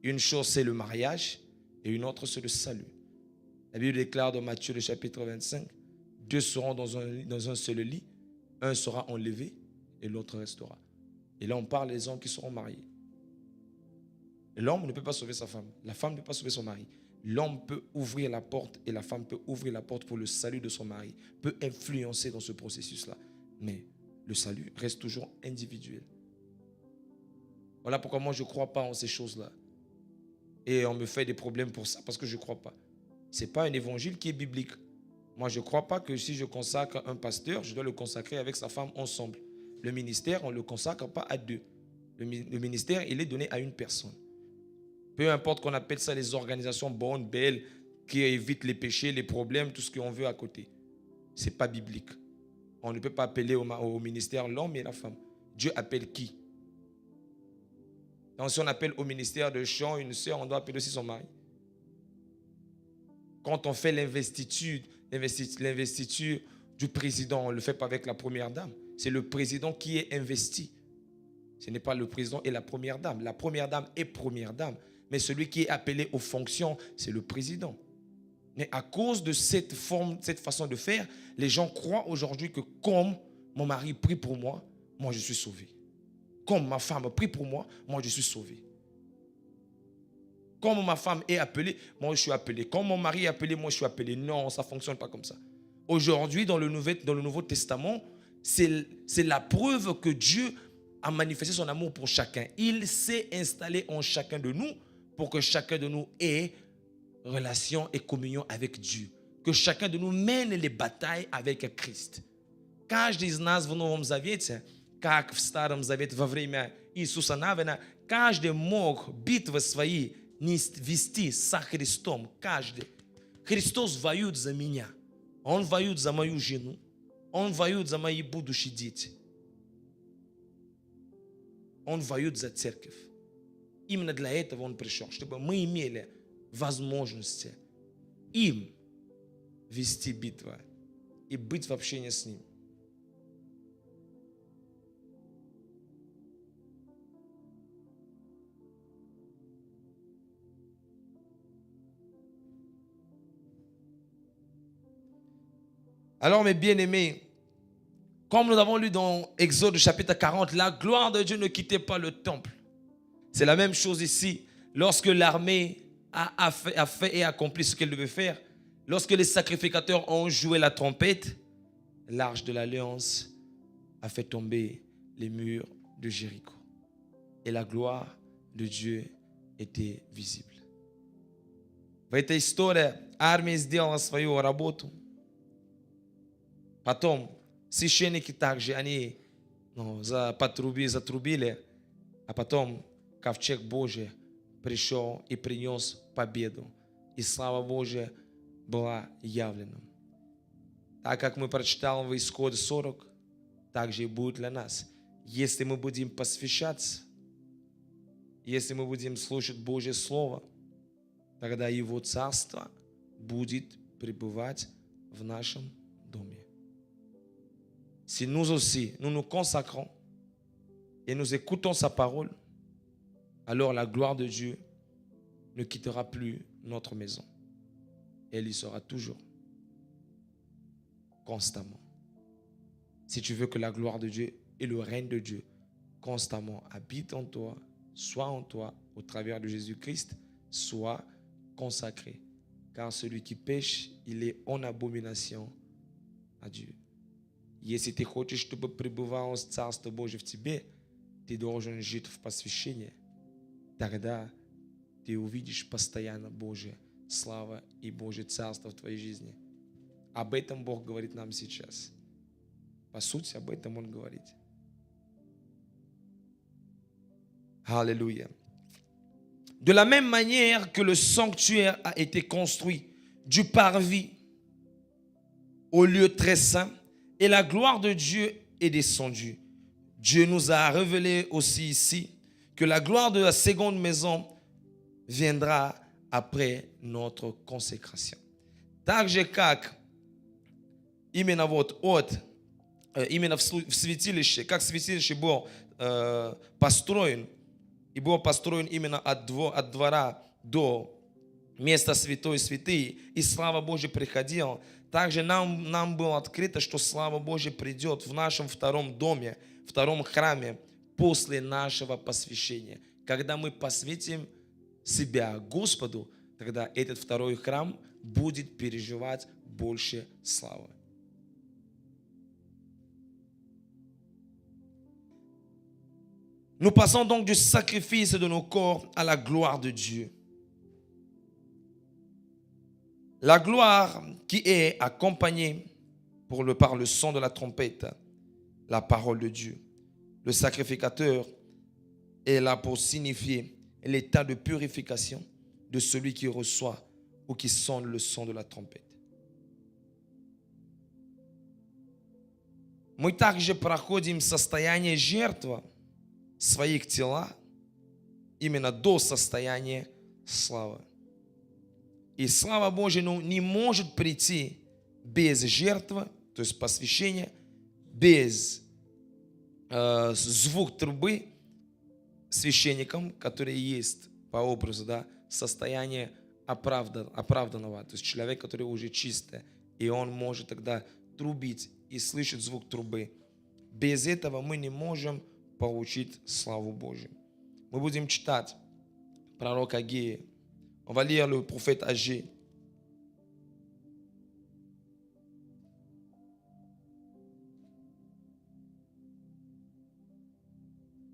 Une chose, c'est le mariage, et une autre, c'est le salut. La Bible déclare dans Matthieu, le chapitre 25, deux seront dans un seul lit, un sera enlevé et l'autre restera. Et là, on parle des hommes qui seront mariés. L'homme ne peut pas sauver sa femme. La femme ne peut pas sauver son mari. L'homme peut ouvrir la porte et la femme peut ouvrir la porte pour le salut de son mari, peut influencer dans ce processus-là. Mais le salut reste toujours individuel. Voilà pourquoi moi je ne crois pas en ces choses-là. Et on me fait des problèmes pour ça parce que je ne crois pas. Ce n'est pas un évangile qui est biblique. Moi je ne crois pas que si je consacre un pasteur, je dois le consacrer avec sa femme ensemble. Le ministère, on ne le consacre pas à deux. Le ministère, il est donné à une personne. Peu importe qu'on appelle ça les organisations bonnes, belles, qui évitent les péchés, les problèmes, tout ce qu'on veut à côté. Ce n'est pas biblique. On ne peut pas appeler au ministère l'homme et la femme. Dieu appelle qui? Donc si on appelle au ministère de chant une sœur, on doit appeler aussi son mari. Quand on fait l'investiture du président, on ne le fait pas avec la première dame. C'est le président qui est investi. Ce n'est pas le président et la première dame. La première dame est première dame. Mais celui qui est appelé aux fonctions, c'est le président. Mais à cause de cette façon de faire, les gens croient aujourd'hui que comme mon mari prie pour moi, moi je suis sauvé. Comme ma femme prie pour moi, moi je suis sauvé. Comme ma femme est appelée, moi je suis appelé. Comme mon mari est appelé, moi je suis appelé. Non, ça ne fonctionne pas comme ça. Aujourd'hui, dans le Nouveau Testament, c'est la preuve que Dieu a manifesté son amour pour chacun. Il s'est installé en chacun de nous pour que chacun de nous ait relation et communion avec Dieu. Que chacun de nous mène les batailles avec Christ. Каждый из нас в Новом Завете, как в Старом Завете во время Иисуса Навина, каждый мог битвы свои вести со Христом. Каждый. Христос воюет за меня. Он воюет за мою жену. Он воюет за мои будущие дети. Он воюет за церковь. Именно для этого Он пришел, чтобы мы имели возможности им вести битву и быть в общении с Ним. Alors, mes bien-aimés, comme nous avons lu dans Exode chapitre 40, la gloire de Dieu ne quittait pas le temple. C'est la même chose ici. Lorsque l'armée a fait et accompli ce qu'elle devait faire, lorsque les sacrificateurs ont joué la trompette, l'arche de l'alliance a fait tomber les murs de Jéricho. Et la gloire de Dieu était visible. В этой истории армия сделала свою работу. Потом священники также, они затрубили, а потом ковчег Божий пришел и принес победу. И слава Божия была явлена. Так как мы прочитали в Исходе 40, так же и будет для нас. Если мы будем посвящаться, если мы будем слушать Божье Слово, тогда Его Царство будет пребывать в нашем доме. Si nous aussi, nous nous consacrons et nous écoutons sa parole, alors la gloire de Dieu ne quittera plus notre maison. Elle y sera toujours, constamment. Si tu veux que la gloire de Dieu et le règne de Dieu constamment habitent en toi, soit en toi, au travers de Jésus-Christ, sois consacré. Car celui qui pêche, il est en abomination à Dieu. Если ты хочешь, чтобы пребывало Царство Божие в тебе, ты должен жить в посвящении. Тогда ты увидишь постоянно Божье слава и Божье Царство в твоей жизни. Об этом Бог говорит нам сейчас. По сути, об этом Он говорит. Alléluia. De la même manière que le sanctuaire a été construit du parvis au lieu très saint, et la gloire de Dieu est descendue. Dieu nous a révélé aussi ici que la gloire de la seconde maison viendra après notre consécration. Так же, как именно именно в святилище, как святилище было построен, и был построен именно от двора до места святой святых, и слава Божья приходила. Также нам было открыто, что слава Божья придет в нашем втором доме, втором храме после нашего посвящения. Когда мы посвятим себя Господу, тогда этот второй храм будет переживать больше славы. Nous passons donc du sacrifice de nos corps à la gloire de Dieu. La gloire qui est accompagnée par le son de la trompette, la parole de Dieu. Le sacrificateur est là pour signifier l'état de purification de celui qui reçoit ou qui sonne le son de la trompette. Мы также проходим состояние жертвы своих тела именно до состояния славы. И слава Божья не может прийти без жертвы, то есть посвящения, без звук трубы священником, который есть по образу, да, состояние оправданного, то есть человек, который уже чистый, и он может тогда трубить и слышать звук трубы. Без этого мы не можем получить славу Божию. Мы будем читать пророка Агея. On va lire le prophète Agé.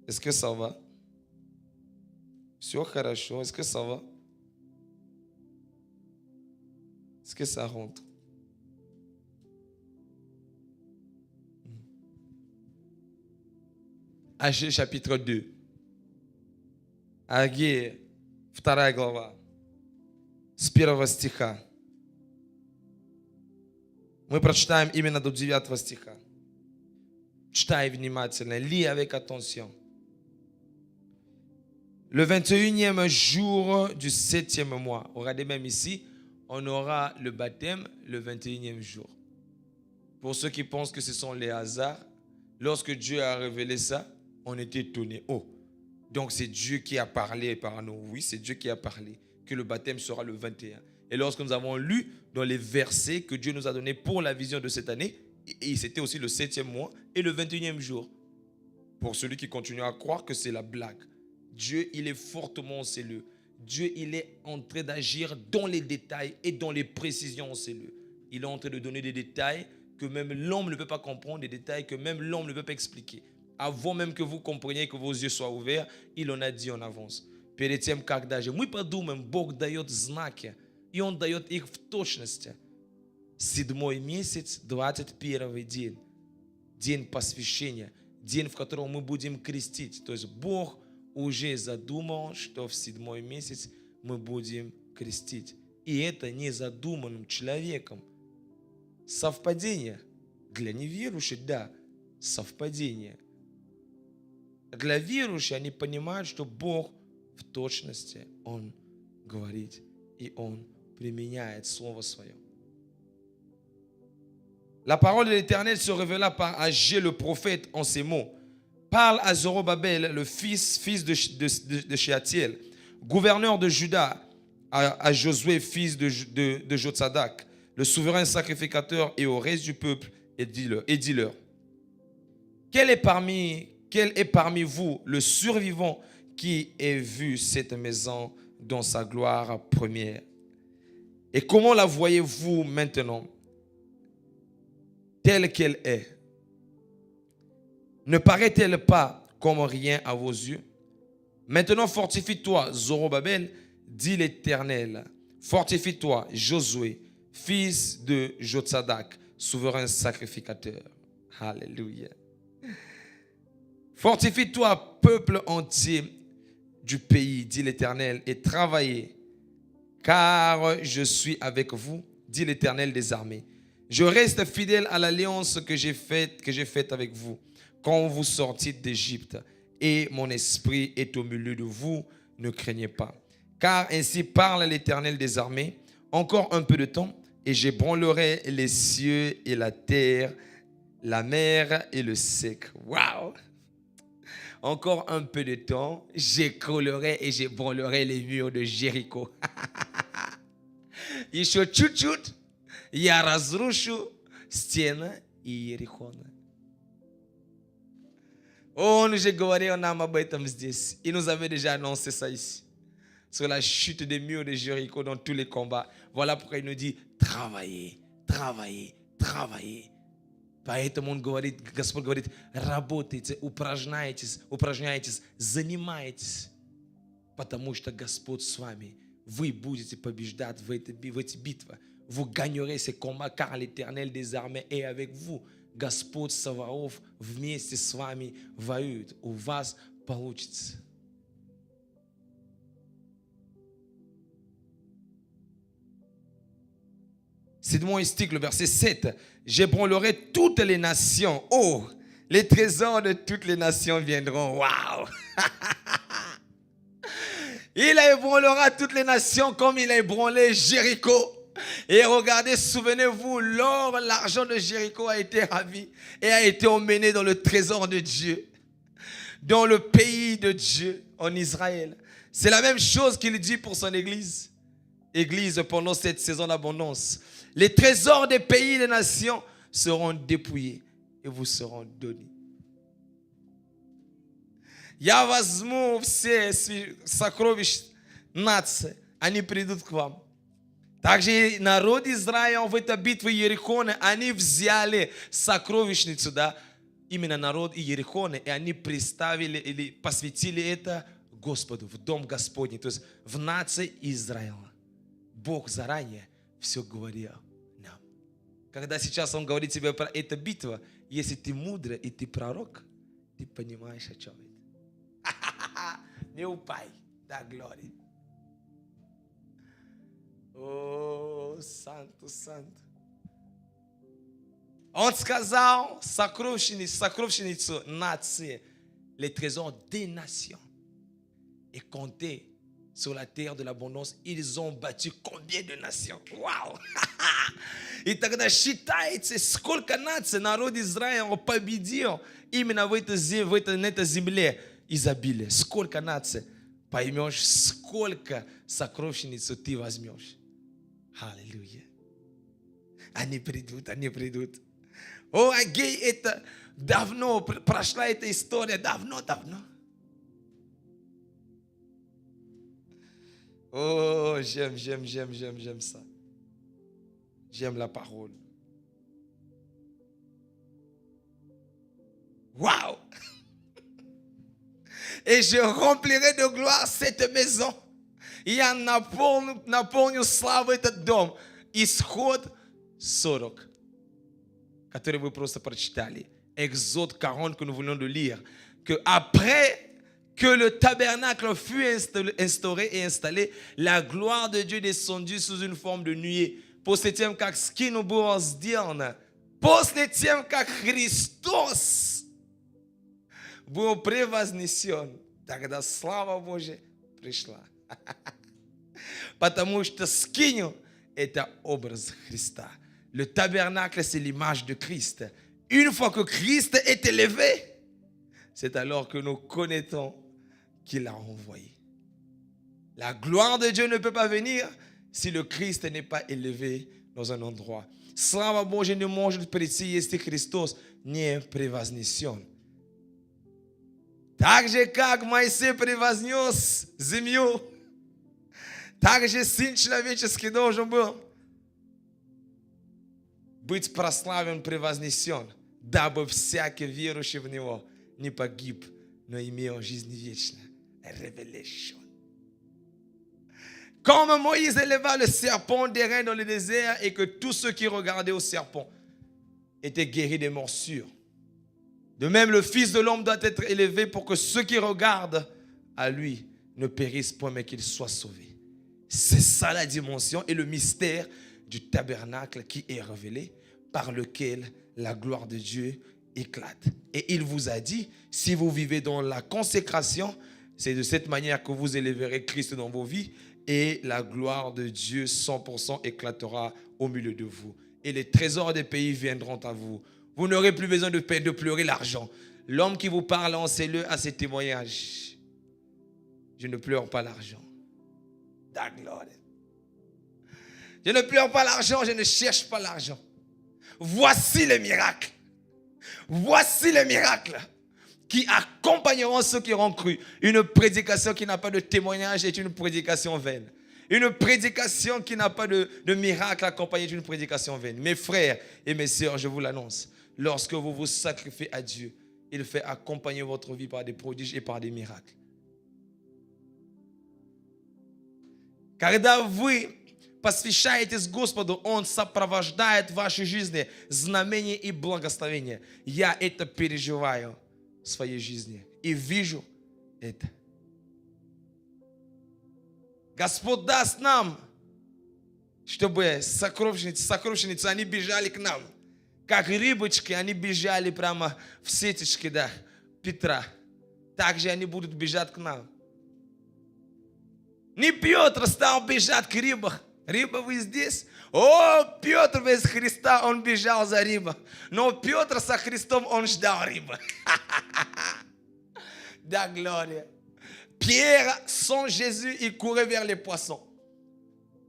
Est-ce que ça va? Все хорошо. Est-ce que ça va? Est-ce que ça rentre? Agé chapitre 2. Агея, 2 глава. С 1 стиха. Мы прочитаем именно до 9 стиха. Читай внимательно. Lis avec attention. Le 21e jour du 7e mois. Regardez même ici, on aura le baptême le 21e jour. Pour ceux qui pensent que ce sont les hasards, lorsque Dieu a révélé ça, on était étonnés. Oh, donc c'est Dieu qui a parlé par nous. Oui, c'est Dieu qui a parlé, que le baptême sera le 21. Et lorsque nous avons lu dans les versets que Dieu nous a donnés pour la vision de cette année, et c'était aussi le 7e mois et le 21e jour. Pour celui qui continue à croire que c'est la blague. Dieu, il est fortement scellé. Dieu, il est en train d'agir dans les détails et dans les précisions scellées. Il est en train de donner des détails que même l'homme ne peut pas comprendre, des détails que même l'homme ne peut pas expliquer. Avant même que vous compreniez, que vos yeux soient ouverts, il en a dit en avance. Перед тем, как даже мы подумаем, Бог дает знаки, и Он дает их в точности. 7-й месяц, 21-й день, день посвящения, день, в котором мы будем крестить. То есть Бог уже задумал, что в 7-й месяц мы будем крестить. И это не задуманным человеком. Совпадение. Для неверующих, да, совпадение. Для верующих они понимают, что Бог в точности, Он говорит, и Он применяет Слово Свое. La parole de l'Éternel se révéla par Agé le prophète en ces mots. Parle à Zorobabel, le fils de Shealtiel, gouverneur de Juda, à Josué, fils de Jotsadak, le souverain sacrificateur, et au reste du peuple, et dis-leur, quel est parmi vous le survivant qui ait vu cette maison dans sa gloire première? Et comment la voyez-vous maintenant, telle qu'elle est? Ne paraît-elle pas comme rien à vos yeux? Maintenant fortifie-toi, Zorobabel, dit l'Éternel. Fortifie-toi, Josué, fils de Jotsadak, souverain sacrificateur. Alléluia. Fortifie-toi, peuple entier du pays, dit l'Éternel, et travaillez, car je suis avec vous, dit l'Éternel des armées. Je reste fidèle à l'alliance que j'ai faite avec vous quand vous sortîtes d'Égypte, et mon esprit est au milieu de vous, ne craignez pas. Car ainsi parle l'Éternel des armées, encore un peu de temps, et j'ébranlerai les cieux et la terre, la mer et le sec. Waouh! Encore un peu de temps, j'écroulerai et j'ébranlerai les murs de Jéricho. Еще чуть-чуть, я разрушу стены Иерихона. Oh, nous j'ai говорил нам об этом здесь. Il nous avait déjà annoncé ça ici. Sur la chute des murs de Jéricho dans tous les combats. Voilà pourquoi il nous dit travaillez, travaillez, travaillez. Поэтому он говорит, Господь говорит, работайте, упражняйтесь, занимайтесь. Потому что Господь с вами. Вы будете побеждать в эти битвы. Vous gagnerez ces combats car l'Éternel des armées est avec vous. Господь Саваоф вместе с вами воюет. У вас получится. Седьмой стих, le verset 7. J'ébranlerai toutes les nations. Oh, les trésors de toutes les nations viendront. Waouh! Il ébranlera toutes les nations comme il a ébranlé Jéricho. Et regardez, souvenez-vous, l'or, l'argent de Jéricho a été ravi et a été emmené dans le trésor de Dieu, dans le pays de Dieu, en Israël. C'est la même chose qu'il dit pour son église. Église, pendant cette saison d'abondance, les trésors des pays et des nations seront dépouillés et vous seront donnés. Я возьму все сокровища нации, они придут к вам. Также народ Израиля в этой битве Иерихона, они взяли сокровищницу, да, именно народ Иерихона, и они представили или посвятили это Господу, в дом Господний, то есть в нации Израиля. Бог заранее все говорил нам. Когда сейчас Он говорит тебе про эту битву, если ты мудрый и ты пророк, ты понимаешь, о чем это. Meu Pai da glória. Oh, santo, santo. Он сказал сокровищницу нации, les trésors des nations. et compté sur la terre de l'abondance, ils ont battu combien de nations? Вау! И тогда считайте, сколько наций народ Израиля победил именно в на этой земле изобилия. Сколько наций? Поймешь, сколько сокровищницу ты возьмешь. Аллилуйя. Они придут, они придут. О, Агей, это давно, прошла эта история, давно. Oh, j'aime ça. J'aime la parole. Waouh! Et je remplirai de gloire cette maison. Я наполню славу этот дом. Исход 40, который вы просто прочитали. Exode 40 que nous venons de lire. Que après que le tabernacle fut instauré et installé, la gloire de Dieu descendue sous une forme de nuée. После тем, как скину было сделано, после тем, как Христос был превознесен, тогда слава Божья пришла. Потому что скиню – это образ Христа. Le tabernacle, c'est l'image de Christ. Une fois que Christ est élevé, c'est alors que nous connaissons qu'il a envoyé. La gloire de Dieu ne peut pas venir si le Christ n'est pas élevé dans un endroit. Слава Божья не может прийти, если Христос не превознесен. Так же, как Моисей превознес землю, так же Сын Человеческий должен был быть прославлен, превознесен, дабы всякий верующий в Него не погиб, но имел жизнь вечную. Révélation. Comme Moïse éleva le serpent d'airain dans le désert et que tous ceux qui regardaient au serpent étaient guéris des morsures. De même, le Fils de l'homme doit être élevé pour que ceux qui regardent à lui ne périssent point, mais qu'ils soient sauvés. C'est ça la dimension et le mystère du tabernacle qui est révélé, par lequel la gloire de Dieu éclate. Et il vous a dit, si vous vivez dans la consécration, c'est de cette manière que vous élèverez Christ dans vos vies et la gloire de Dieu 100% éclatera au milieu de vous. Et les trésors des pays viendront à vous. Vous n'aurez plus besoin de pleurer l'argent. L'homme qui vous parle, lancez-le à ses témoignages. Je ne pleure pas l'argent. Je ne pleure pas l'argent, je ne cherche pas l'argent. Voici les miracles. Voici les miracles qui accompagneront ceux qui auront cru. Une prédication qui n'a pas de témoignage est une prédication vaine. Une prédication qui n'a pas de miracle accompagnée d'une prédication vaine. Mes frères et mes sœurs, je vous l'annonce, lorsque vous vous sacrifiez à Dieu, il fait accompagner votre vie par des prodiges et par des miracles. Когда вы посвящаетесь Господу, Он сопровождает ваши жизни знамения и благословения. Я это переживаю в своей жизни и вижу это. Господь даст нам, чтобы сокровищницы, они бежали к нам. Как рыбочки, они бежали прямо в сеточке, да, Петра. Также они будут бежать к нам. Не Петр стал бежать к рыбам. Рыба, вы здесь? О, Петр без Христа, он бежал за рыбой. Но Петр со Христом, он ждал рыбы. Да, gloria. Pierre, sans Jésus, il courait vers les poissons.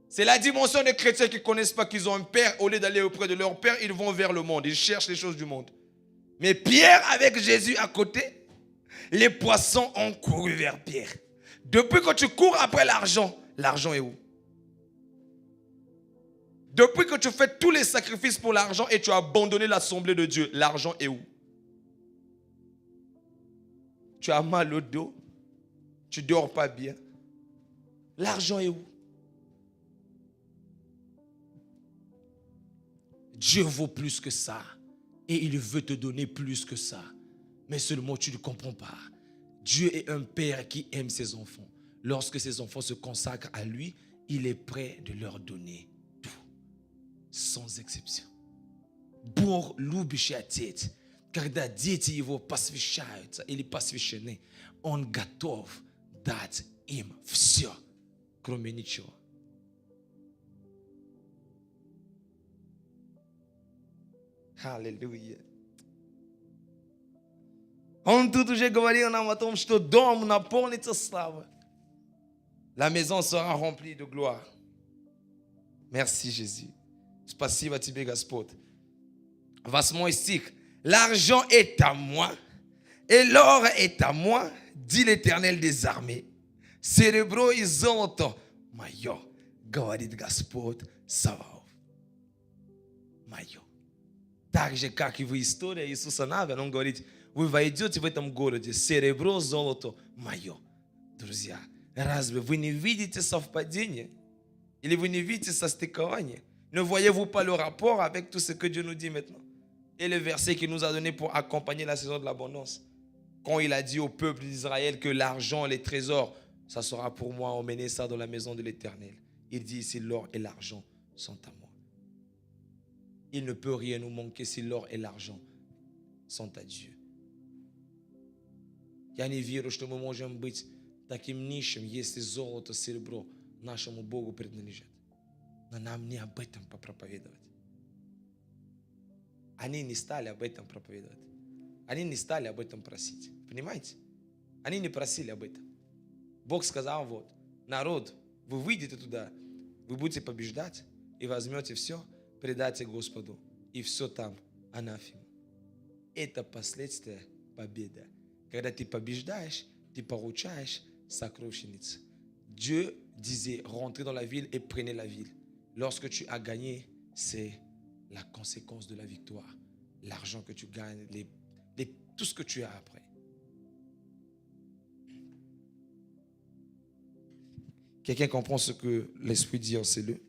C'est la dimension des chrétiens qui ne connaissent pas qu'ils ont un père. Au lieu d'aller auprès de leur père, ils vont vers le monde. Ils cherchent les choses du monde. Mais Pierre, avec Jésus à côté, les poissons ont couru vers Pierre. Depuis que tu cours après l'argent, l'argent est où? Depuis que tu fais tous les sacrifices pour l'argent et tu as abandonné l'assemblée de Dieu, l'argent est où? Tu as mal au dos, tu ne dors pas bien. L'argent est où? Dieu vaut plus que ça et il veut te donner plus que ça. Mais seulement tu ne comprends pas. Dieu est un père qui aime ses enfants. Lorsque ses enfants se consacrent à lui, il est prêt de leur donner tout, sans exception. Бог любящий отец, когда дети его посвящаются или посвящены, он готов дать им все, кроме ничего. Аллилуйя. Он тут уже говорил нам о том, что дом наполнится славой. La maison sera remplie de gloire. Merci, Jésus. Спасибо тебе, Господь. 8 стих. L'argent est à moi, et l'or est à moi, dit l'Éternel des armées. Серебро и золото мое, говорит Господь Саваоф. Мое. Так же, как и в истории Иисуса Навина, он говорит, вы войдете в этом городе, серебро, золото мое. Друзья, разве вы не видите совпадение? Или vous ne видите состыкование? Ne voyez-vous pas le rapport avec tout ce que Dieu nous dit maintenant? Et le verset qu'il nous a donné pour accompagner la saison de l'abondance. Quand il a dit au peuple d'Israël que l'argent, les trésors, ça sera pour moi, emmener ça dans la maison de l'Éternel. Il dit ici, l'or et l'argent sont à moi. Il ne peut rien nous manquer si l'or et l'argent sont à Dieu. Я не верю, что мы можем быть таким нищим, если золото, серебро нашему Богу принадлежат. Но нам не об этом попроповедовать. Они не стали об этом проповедовать. Они не стали об этом просить. Понимаете? Они не просили об этом. Бог сказал, вот, народ, вы выйдете туда, вы будете побеждать и возьмете все, предайте Господу, и все там анафема. Это последствия победы. Когда ты побеждаешь, ты получаешь сокровищницу. Dieu disait, rentrez dans la ville et prenez la ville. Lorsque tu as gagné, c'est la conséquence de la victoire. L'argent que tu gagnes, tout ce que tu as après. Quelqu'un comprend ce que l'Esprit dit en ces lieux?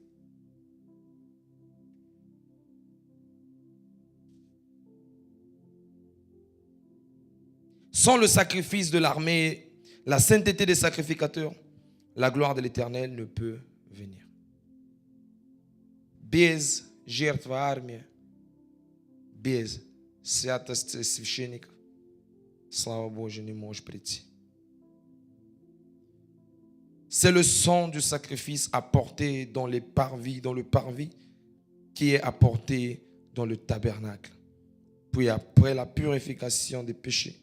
Sans le sacrifice de l'armée, la sainteté des sacrificateurs, la gloire de l'Éternel ne peut venir. Без жертвы армии, без святости священников, слава Божия, не можешь прийти. C'est le sang du sacrifice apporté dans le parvis qui est apporté dans le tabernacle. Puis après la purification des péchés,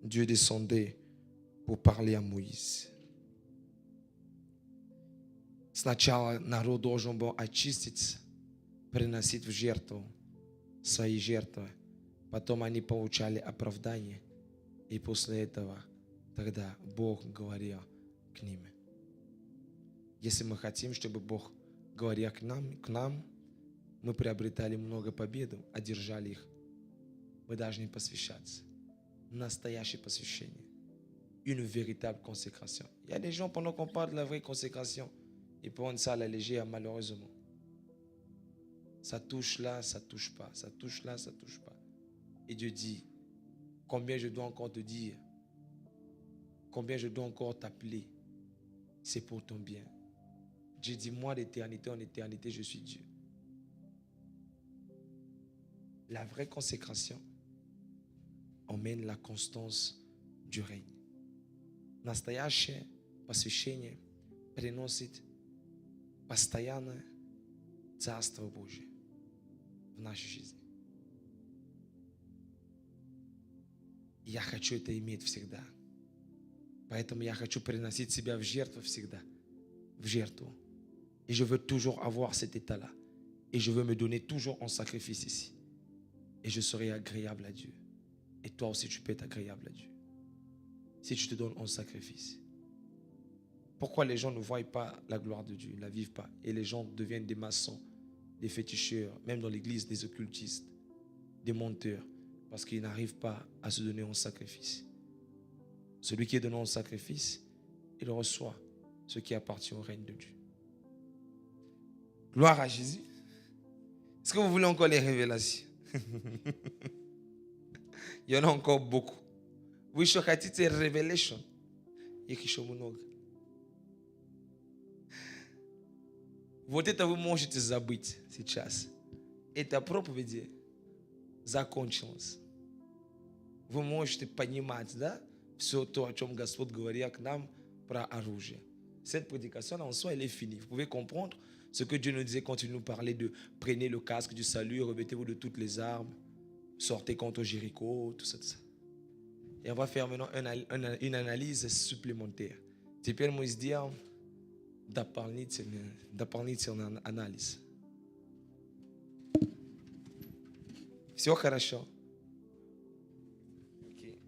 Dieu descendait pour parler à Моисея. Сначала народ должен был очиститься, приносить в жертву свои жертвы. Потом они получали оправдание. И после этого тогда Бог говорил к ним. Если мы хотим, чтобы Бог говорил к нам, мы приобретали много побед, одержали их. Мы должны посвящаться. Настоящее посвящение. Une véritable consécration. Il y a des gens, pendant qu'on parle de la vraie consécration, ils prennent ça à la légère, malheureusement. Ça touche là, ça touche pas. Ça touche là, ça touche pas. Et Dieu dit, combien je dois encore te dire, combien je dois encore t'appeler, c'est pour ton bien. Dieu dit, moi d'éternité en éternité, je suis Dieu. La vraie consécration emmène la constance du рègne. Настоящее посвящение приносит постоянное Царство Божие в нашей жизни. Я хочу это иметь всегда. Поэтому я хочу приносить себя в жертву всегда. В жертву. Et je veux toujours avoir cet état-là. Et je veux me donner toujours en sacrifice ici. Et je serai agréable à Dieu. Et toi aussi, tu peux être agréable à Dieu. Si tu te donnes en sacrifice. Pourquoi les gens ne voient pas la gloire de Dieu, ne la vivent pas? Et les gens deviennent des maçons, des féticheurs, même dans l'église, des occultistes, des menteurs, parce qu'ils n'arrivent pas à se donner en sacrifice. Celui qui est donné en sacrifice, il reçoit ce qui appartient au règne de Dieu. Gloire à Jésus. Est-ce que vous voulez encore les révélations? Il y en a encore beaucoup. Вы еще хотите revelation? Их еще много. Вот это вы можете забыть сейчас. Эта проповедь закончилась. Вы можете понимать, да, все то, о чем Господь говорил к нам prêt à rougir. Cette prédication en soi, elle est finie. Vous pouvez comprendre ce que Dieu nous disait quand il nous parlait de prenez le casque du salut, revêtez-vous de toutes les armes, sortez contre Jéricho, tout ça, tout ça. Et on va faire maintenant une analyse supplémentaire. Теперь мы сделаем дополнительную анализ. Все хорошо? Okay.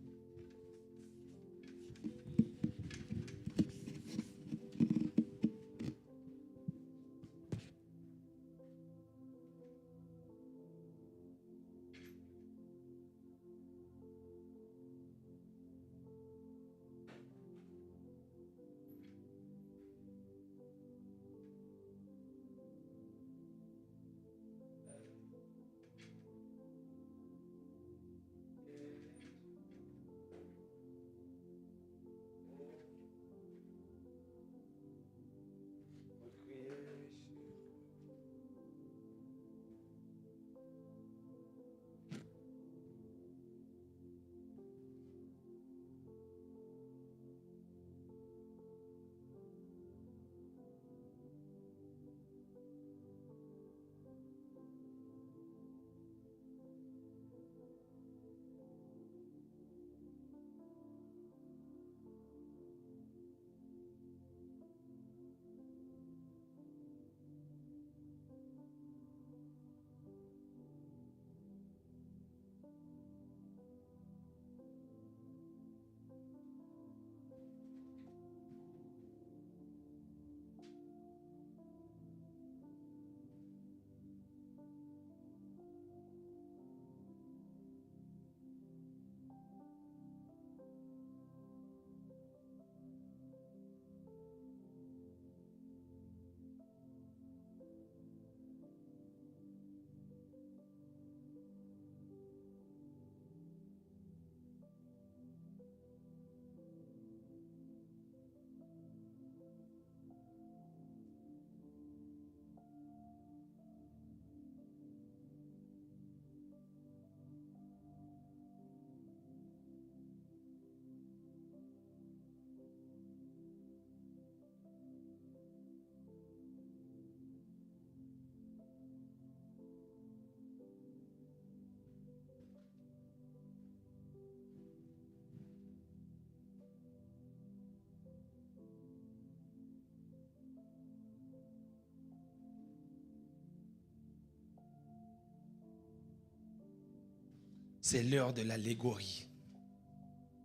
C'est l'heure de l'allégorie.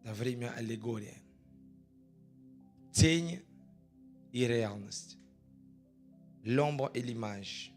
La vraie allégorie. Тень и réalité. L'ombre et l'image.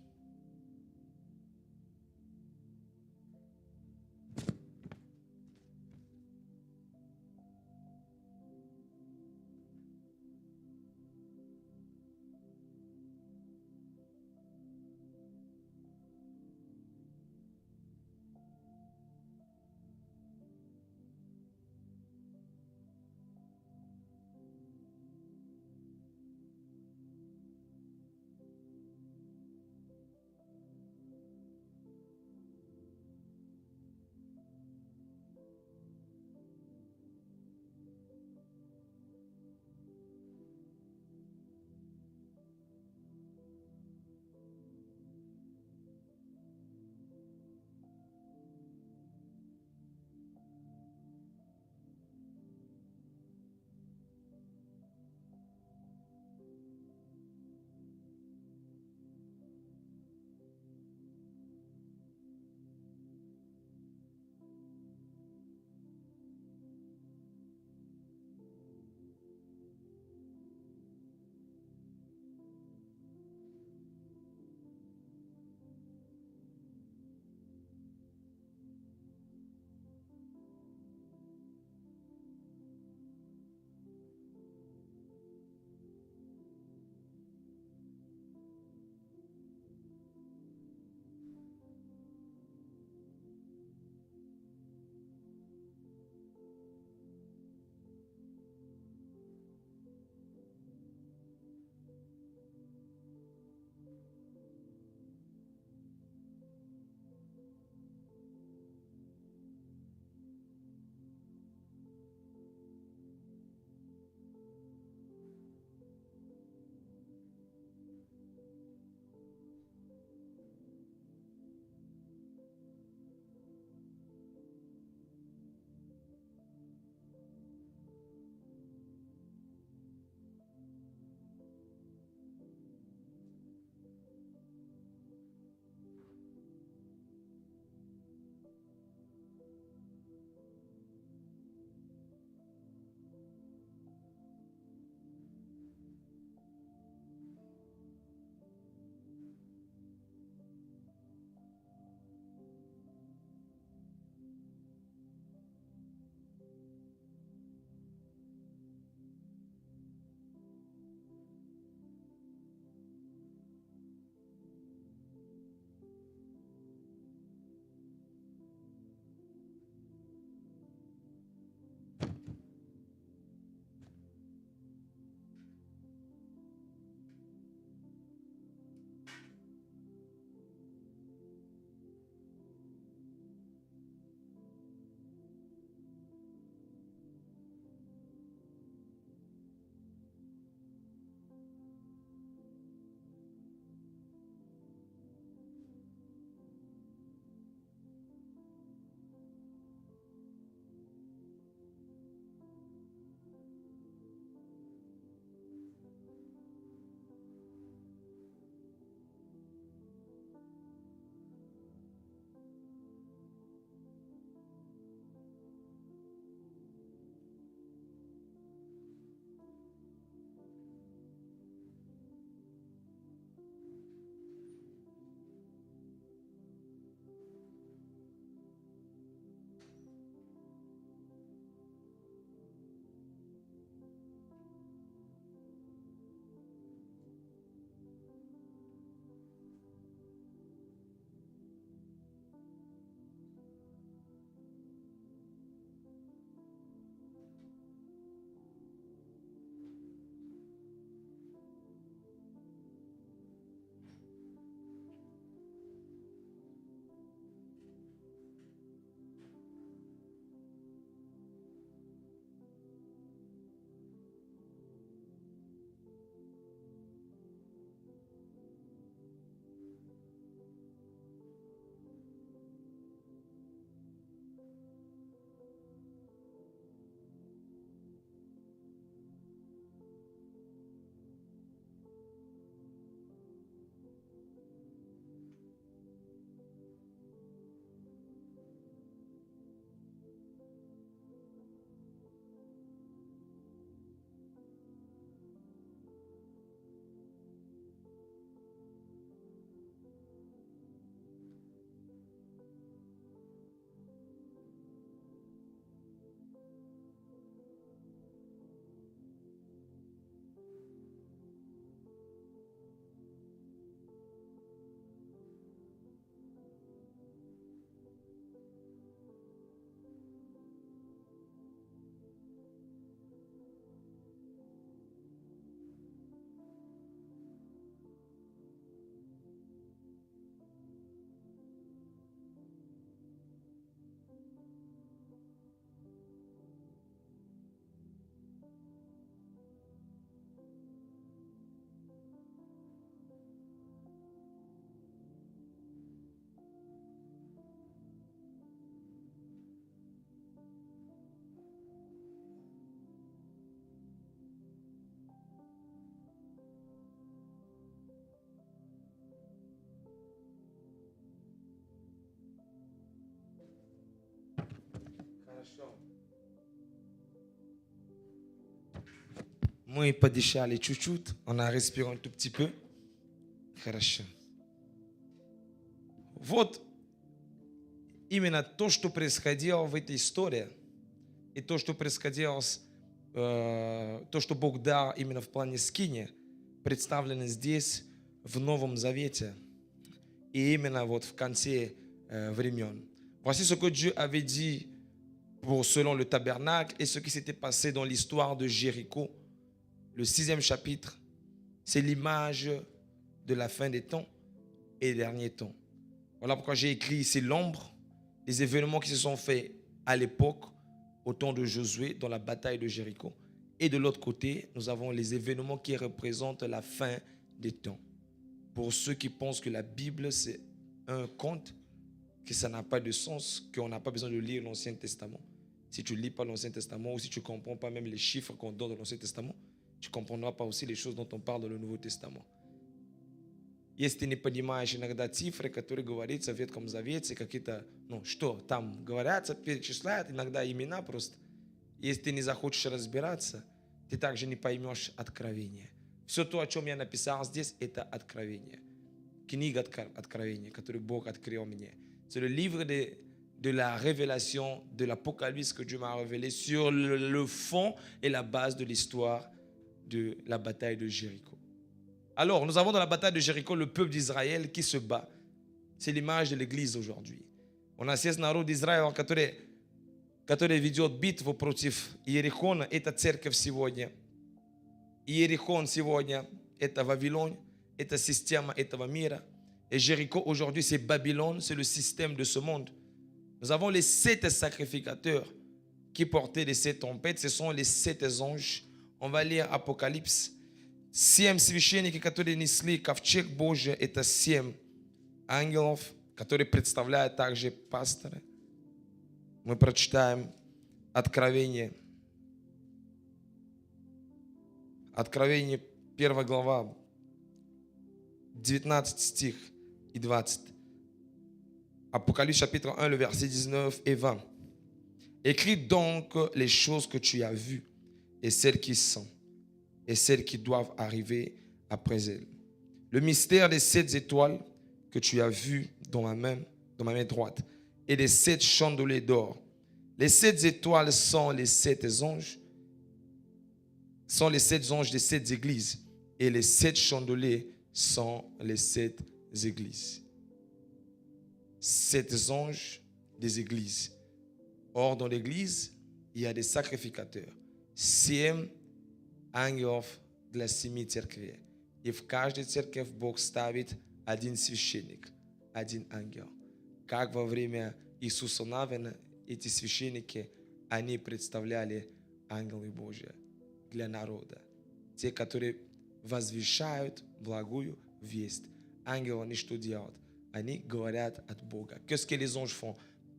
Хорошо. Мы подышали чуть-чуть, on a respiré un tout petit peu. Хорошо. Вот именно то, что происходило в этой истории, и то, что происходило, то, что Бог дал именно в плане скини, представлено здесь, в Новом Завете, и именно вот в конце времен. Voici ce que Dieu avait dit selon le tabernacle et ce qui s'était passé dans l'histoire de Jéricho. Le 6e chapitre, c'est l'image de la fin des temps et des derniers temps. Voilà pourquoi j'ai écrit ici l'ombre, les événements qui se sont faits à l'époque, au temps de Josué, dans la bataille de Jéricho. Et de l'autre côté, nous avons les événements qui représentent la fin des temps. Pour ceux qui pensent que la Bible, c'est un conte, que ça n'a pas de sens, qu'on n'a pas besoin de lire l'Ancien Testament. Si tu ne lis pas l'Ancien Testament ou si tu ne comprends pas même les chiffres qu'on donne dans l'Ancien Testament, tu ne comprendras pas aussi les choses dont on parle dans le Nouveau Testament. Если ты не понимаешь иногда цифры, которые говорится в Ветхом Завете, какие-то, что там говорятся, перечисляют, иногда имена просто. Если ты не захочешь разбираться, ты также не поймешь откровение. Все то, о чем я написал здесь, это откровение. Книга откровения, которую Бог открыл мне. C'est le livre de la révélation, de l'Apocalypse que Dieu m'a révélé sur le fond et la base de l'histoire de la bataille de Jéricho. Alors, nous avons dans la bataille de Jéricho le peuple d'Israël qui se bat. C'est l'image de l'église aujourd'hui. У нас есть народ Израиля, который ведет битву против Иерихона. Это церковь сегодня. Иерихон сегодня – это Вавилон, это система этого мира. Et Jéricho aujourd'hui, c'est Babylone, c'est le système de ce monde. Nous avons les 7 sacrificateurs qui portaient les 7 trompettes. Ce sont les 7 anges. On va lire Apocalypse. 7 священники, которые несли ковчег Божий, это 7 ангелов, которые представляют также пасторы. Мы прочитаем Откровение. Откровение 1 глава, 19 стих и 20. Apocalypse chapitre 1, le verset 19 et 20. Écris donc les choses que tu as vues et celles qui sont et celles qui doivent arriver après elles. Le mystère des 7 étoiles que tu as vues dans ma main droite et des 7 chandeliers d'or. Les 7 étoiles sont les 7 anges, des 7 églises et les 7 chandeliers sont les 7 églises. 7 anges des églises. Or, dans l'église, il y a des sacrificateurs. 7 ангелов для 7 церквей. И в каждой церкви Бог ставит один священник, один ангел. Как во время Иисуса Навина эти священники, они представляли ангелы Божьи для народа. Те, которые возвещают благую весть. Ангелы, они что делают? Они говорят от Бога. Qu'est-ce que les anges font?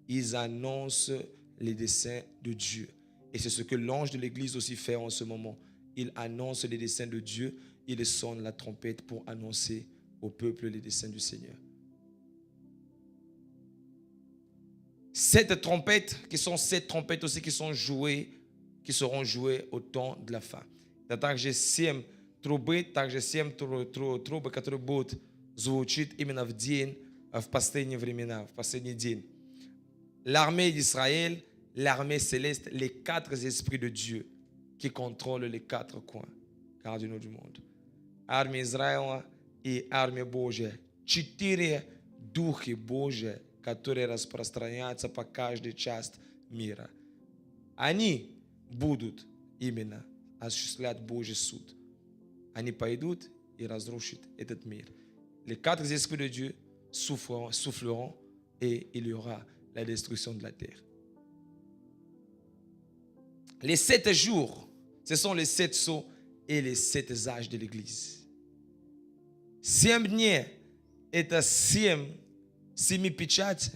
Ils annoncent les desseins de Dieu. Et c'est ce que l'ange de l'église aussi fait en ce moment. Il annonce les desseins de Dieu. Il sonne la trompette pour annoncer au peuple les desseins du Seigneur. 7 trompettes, qui sont 7 trompettes aussi qui seront jouées au temps de la fin. Это также 7 трубы, также 7 трубы, которые будут звучать именно в день, в последние времена, в последний день. L'armée d'Israël, l'armée céleste, les 4 esprits de Dieu qui contrôlent les 4 coins cardinaux du monde. Армия Израиля и армия Божья. 4 духи Божьи, которые распространяются по каждой части мира. Они будут именно осуществлять Божий суд. Они пойдут и разрушат этот мир. Les 4 esprits de Dieu souffleront et il y aura la destruction de la terre. Les 7 jours, ce sont les 7 sceaux et les 7 âges de l'église. 7 дней – это 7 печати,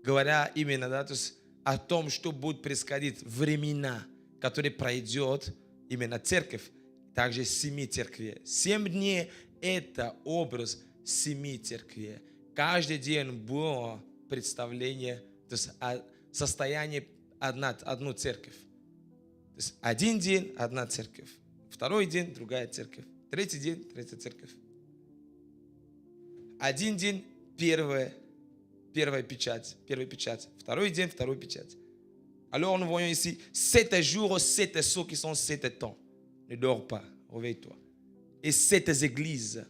говоря именно, то есть о том, что будет происходить времена, которые пройдет именно церковь, также 7 церквей. 7 дней – это образ 7 церквей. Каждый день было представление, то есть состояние одну церковь. То есть один день одна церковь, второй день другая церковь, третий день третья церковь. Один день первая pечать, vторой день вторую печать. Alors nous voyons ici 7 jours, 7 sceaux qui sont 7 temps. Ne dors pas, réveille-toi. Et 7 églises.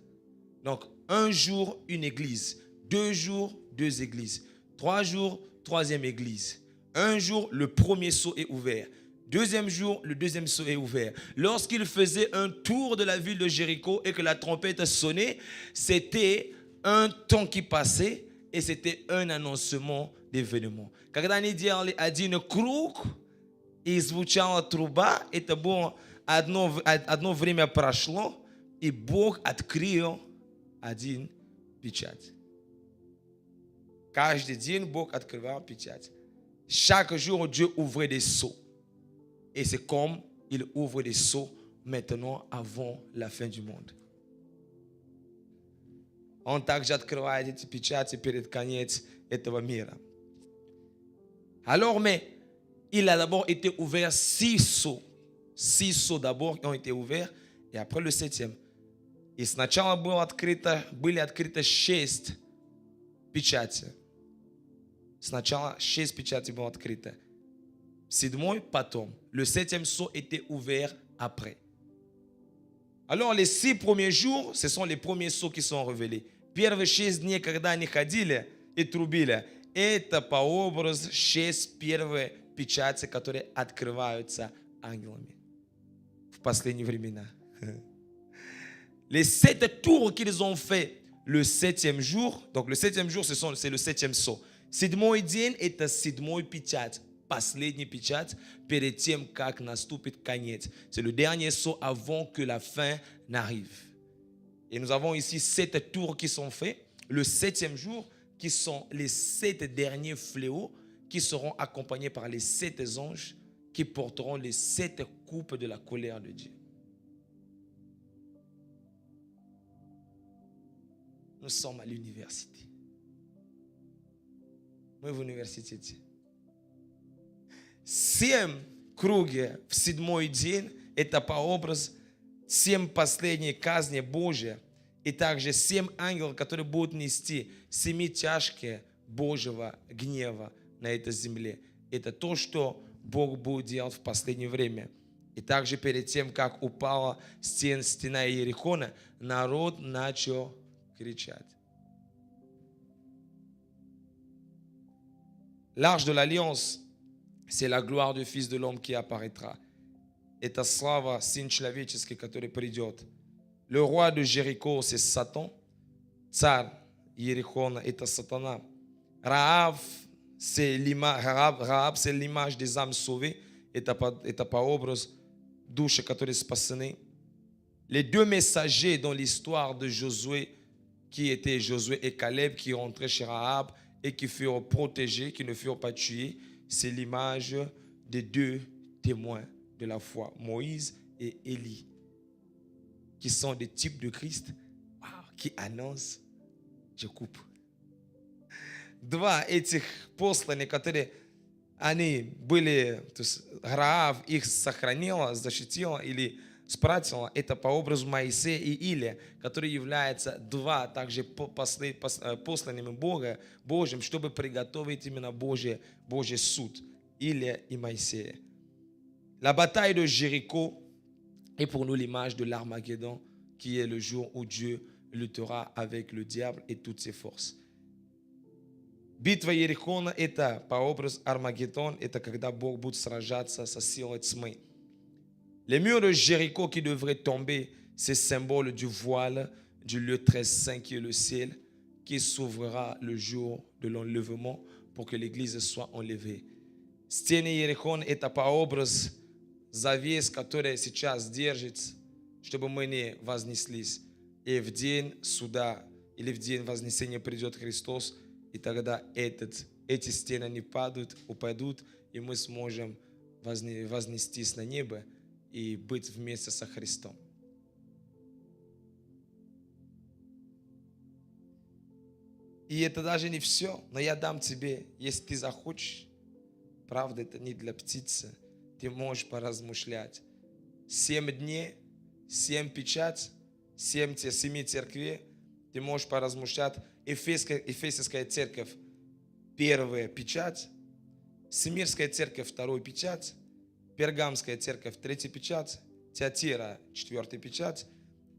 Donc, un jour, une église. 2 jours, 2 églises. 3 jours, 3e église. Un jour, le premier sceau est ouvert. Deuxième jour, le deuxième sceau est ouvert. Lorsqu'il faisait un tour de la ville de Jéricho et que la trompette sonnait, c'était un temps qui passait et c'était un annoncement d'événement. Когда они делали один круг и звучала труба, это было одно время прошло, и Бог открыл один печать. Каждый день Бог открывал печать. Chaque jour, Dieu ouvrait des sceaux. Et c'est comme il ouvre des sceaux maintenant avant la fin du monde. Он также открывает эти печати перед конец этого мира. Alors, mais il a d'abord été ouvert 6 sceaux. 6 sceaux d'abord qui ont été ouverts, et après le 7e. И сначала были открыты 6 печати. Сначала 6 печатей было открыто. 7 потом. Le 7e sceau était ouvert après. Alors, les 6 premiers jours, ce sont les premiers sceaux qui sont révélés. Первые 6 дней, когда они ходили и трубили, это по образу 6 первые печати, которые открываются ангелами в последние времена. Les 7 tours qu'ils ont fait le 7e jour, donc le 7e jour, c'est le 7e sceau. 7-й день, это 7-й печать, последний печать, перед тем, как наступит конец. C'est le dernier sceau avant que la fin n'arrive. Et nous avons ici 7 tours qui sont faits. Le 7e jour, qui sont les 7 derniers fléaux, qui seront accompagnés par les 7 anges, qui porteront les 7 coupes de la colère de Dieu. Nous sommes à l'université. Мы в университете. 7 круги в 7-й день – это по образу 7 последних казней Божьих, и также 7 ангелов, которые будут нести 7 тяжкие Божьего гнева на этой земле. Это то, что Бог будет делать в последнее время. И также перед тем, как упала стена Иерихона, народ начал кричать. L'arche de l'alliance, c'est la gloire du Fils de l'homme qui apparaîtra. Это слава Сын человеческий, который придет. Le roi de Jéricho, c'est Satan. Царь Иерихона, это Сатана. Раав, c'est l'image des âmes sauvées. Это по образу души, которые спасены. Les 2 messagers dans l'histoire de Josué, qui étaient Josué et Caleb, qui ont entré chez Rahab et qui furent protégés, qui ne furent pas tués, c'est l'image des 2 témoins de la foi, Moïse et Élie, qui sont des types de Christ, qui annoncent, je coupe. 2 этих послания, которые они были, то есть Раав их сохранила, защитила или спрятала, это по образу Моисея и Илия, которые являются 2 также посланными Божьим, чтобы приготовить именно Божий суд, Илия и Моисея. La bataille de Jéricho est pour nous l'image de l'Armageddon, qui est le jour où Dieu luttera avec le diable et toutes ses forces. Битва Иерихона – это по образу Армагеддон, это когда Бог будет сражаться со силой тьмы. Les murs de Jéricho qui devraient tomber, c'est symbole du voile du lieu très saint qui est le ciel, qui s'ouvrira le jour de l'enlèvement pour que l'église soit enlevée. Стены Иерихона – это по образу завес, который сейчас держится, чтобы мы не вознеслись. И в день суда или в день вознесения придет Христос, и тогда эти стены не упадут, и мы сможем вознестись на небо и быть вместе со Христом. И это даже не все, но я дам тебе, если ты захочешь, Правда, это не для птицы. Ты можешь поразмышлять. 7 дней, 7 печать, 7 церквей. Ты можешь поразмышлять. Ефесская церковь, первая печать. Смирская церковь, вторая печать. Пергамская церковь, третья печать. Тиатира, четвертая печать.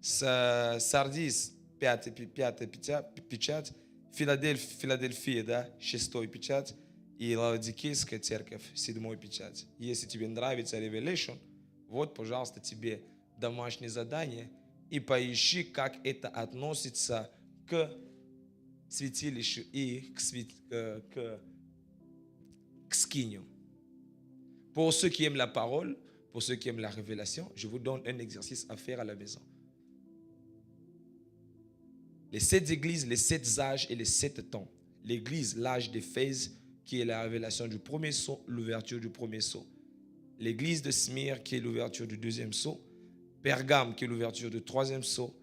Сардис, пятая печать. Филадельфия, да, шестая печать. И Лаодикейская церковь, седьмая печать. Если тебе нравится Revelation, вот, пожалуйста, тебе домашнее задание. И поищи, как это относится к святилищу и к скинию. Pour ceux qui aiment la parole, pour ceux qui aiment la révélation, je vous donne un exercice à faire à la maison. Les 7 églises, les 7 âges et les 7 temps. L'église, l'âge d'Éphèse, qui est la révélation du premier sceau, l'ouverture du premier sceau. L'église de Smyrne, qui est l'ouverture du deuxième sceau. Pergame, qui est l'ouverture du troisième sceau.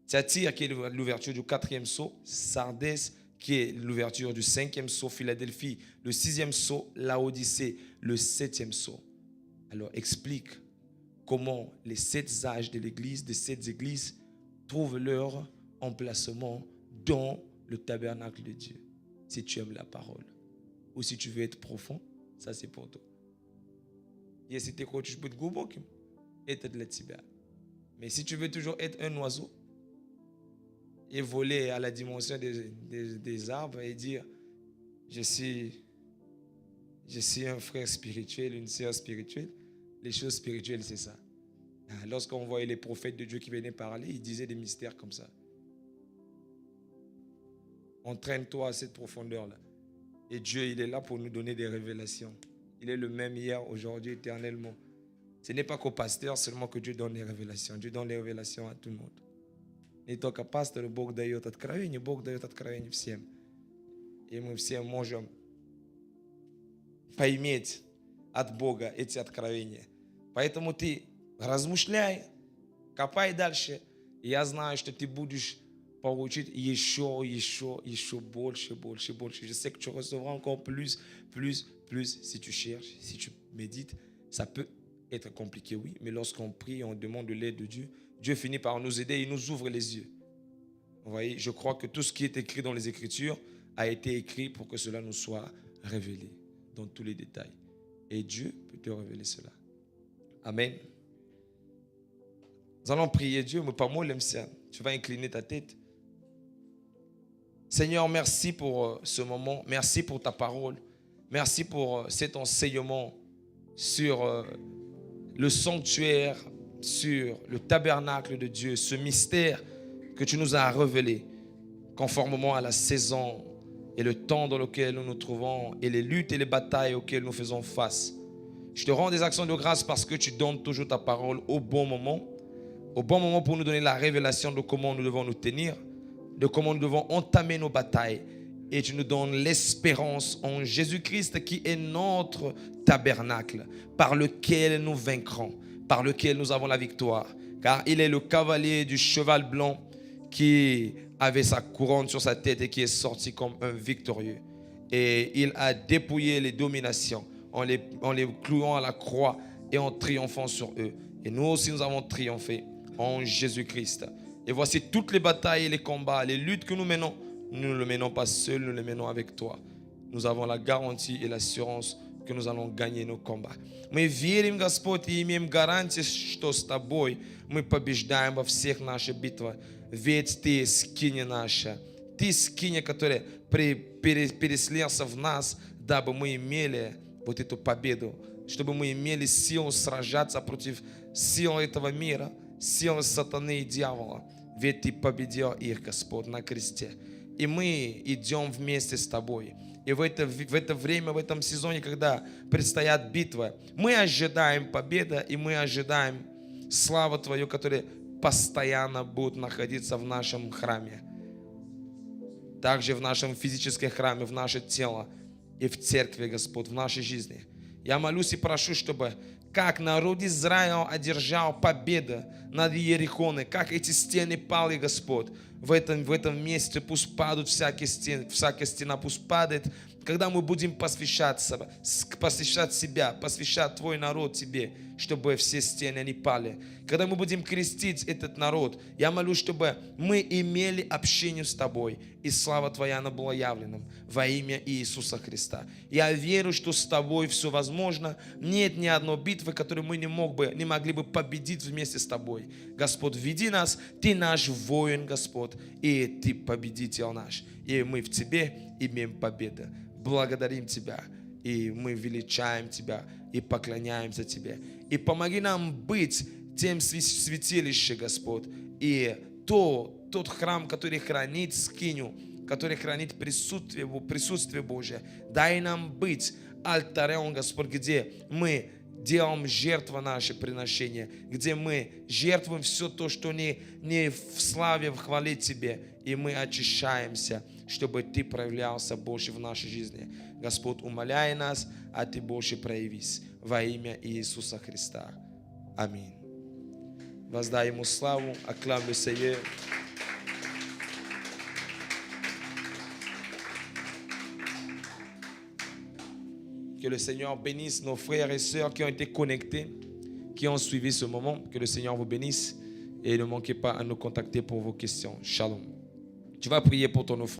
Thyatire, qui est l'ouverture du quatrième sceau. Sardès, qui est l'ouverture du 5e sceau. Philadelphie, le 6e sceau. Laodicée, le 7e sceau. Alors explique comment les 7 âges de l'église, des 7 églises, trouvent leur emplacement dans le tabernacle de Dieu. Si tu aimes la parole. Ou si tu veux être profond, ça c'est pour toi. Если ты хочешь быть глубоким, это для тебя. Mais si tu veux toujours être un oiseau et voler à la dimension des arbres et dire je suis un frère spirituel, une sœur spirituelle, les choses spirituelles c'est ça. Lorsqu'on voyait les prophètes de Dieu qui venaient parler, ils disaient des mystères comme ça. Entraîne-toi à cette profondeur-là. Et Dieu, il est là pour nous donner des révélations. Il est le même hier, aujourd'hui, éternellement. Ce n'est pas qu'au pasteur seulement que Dieu donne les révélations. Dieu donne les révélations à tout le monde. Не только пастору Бог дает откровение всем. И мы все можем поиметь от Бога эти откровения. Поэтому ты размышляй, копай дальше. И я знаю, что ты будешь получить еще больше. Je sais que tu recevras encore plus si tu cherches, si tu médites. Ça peut être compliqué, oui, mais lorsqu'on prie, on demande de l'aide de Dieu, Dieu finit par nous aider, il nous ouvre les yeux. Vous voyez, je crois que tout ce qui est écrit dans les Écritures a été écrit pour que cela nous soit révélé dans tous les détails. Et Dieu peut te révéler cela. Amen. Nous allons prier Dieu, mais pas moi, tu vas incliner ta tête. Seigneur, merci pour ce moment. Merci pour ta parole. Merci pour cet enseignement sur le sanctuaire, sur le tabernacle de Dieu, ce mystère que tu nous as révélé conformément à la saison et le temps dans lequel nous nous trouvons et les luttes et les batailles auxquelles nous faisons face. Je te rends des actions de grâce parce que tu donnes toujours ta parole au bon moment pour nous donner la révélation de comment nous devons nous tenir, de comment nous devons entamer nos batailles. Et tu nous donnes l'espérance en Jésus-Christ qui est notre tabernacle, par lequel nous vaincrons, par lequel nous avons la victoire. Car il est le cavalier du cheval blanc qui avait sa couronne sur sa tête et qui est sorti comme un victorieux. Et il a dépouillé les dominations en les clouant à la croix et en triomphant sur eux. Et nous aussi nous avons triomphé en Jésus-Christ. Et voici toutes les batailles et les combats, les luttes que nous menons. Nous ne le menons pas seuls, nous le menons avec toi. Nous avons la garantie et l'assurance que nous allons gagner nos combats. Мы верим, Господь, и имеем гарантию, что с Тобой мы побеждаем во всех наших битвах. Ведь Ты скиния наша. Ты скиния, которая переселился в нас, дабы мы имели вот эту победу, чтобы мы имели силу сражаться против сил этого мира, сил сатаны и дьявола. Ведь Ты победил их, Господь, на кресте. И мы идем вместе с Тобой. И в это время, в этом сезоне, когда предстоят битвы, мы ожидаем победы, и мы ожидаем славу Твою, которая постоянно будет находиться в нашем храме. Также в нашем физическом храме, в наше тело и в церкви, Господь, в нашей жизни. Я молюсь и прошу, чтобы как народ Израиля одержал победу над Иерихоном, как эти стены пали, Господь. В этом месте пусть падают всякая стена пусть падает. Когда мы будем посвящать себя, посвящать Твой народ Тебе, чтобы все стены не пали. Когда мы будем крестить этот народ, я молюсь, чтобы мы имели общение с Тобой, и слава Твоя, она была явлена во имя Иисуса Христа. Я верю, что с Тобой все возможно. Нет ни одной битвы, которую мы не могли бы победить вместе с Тобой. Господь, веди нас, Ты наш воин, Господь, и Ты победитель наш. И мы в Тебе имеем победу. Благодарим Тебя, и мы величаем Тебя, и поклоняемся Тебе. И помоги нам быть тем святилищем, Господь, и тот храм, который хранит скинию, который хранит присутствие Божие. Дай нам быть алтарем, Господь, где мы делаем жертву наше приношение, где мы жертвуем все то, что не в славе, в хвале Тебе, и мы очищаемся, чтобы Ты проявлялся больше в нашей жизни. Господь, умоляй нас, а Ты больше проявись во имя Иисуса Христа. Аминь. Воздай Ему славу, acclame le Seigneur. Que le Seigneur bénisse nos frères et sœurs qui ont été connectés, qui ont suivi ce moment. Que le Seigneur vous bénisse et ne manquez pas à nous contacter pour vos questions. Shalom. Tu vas prier pour ton offrande.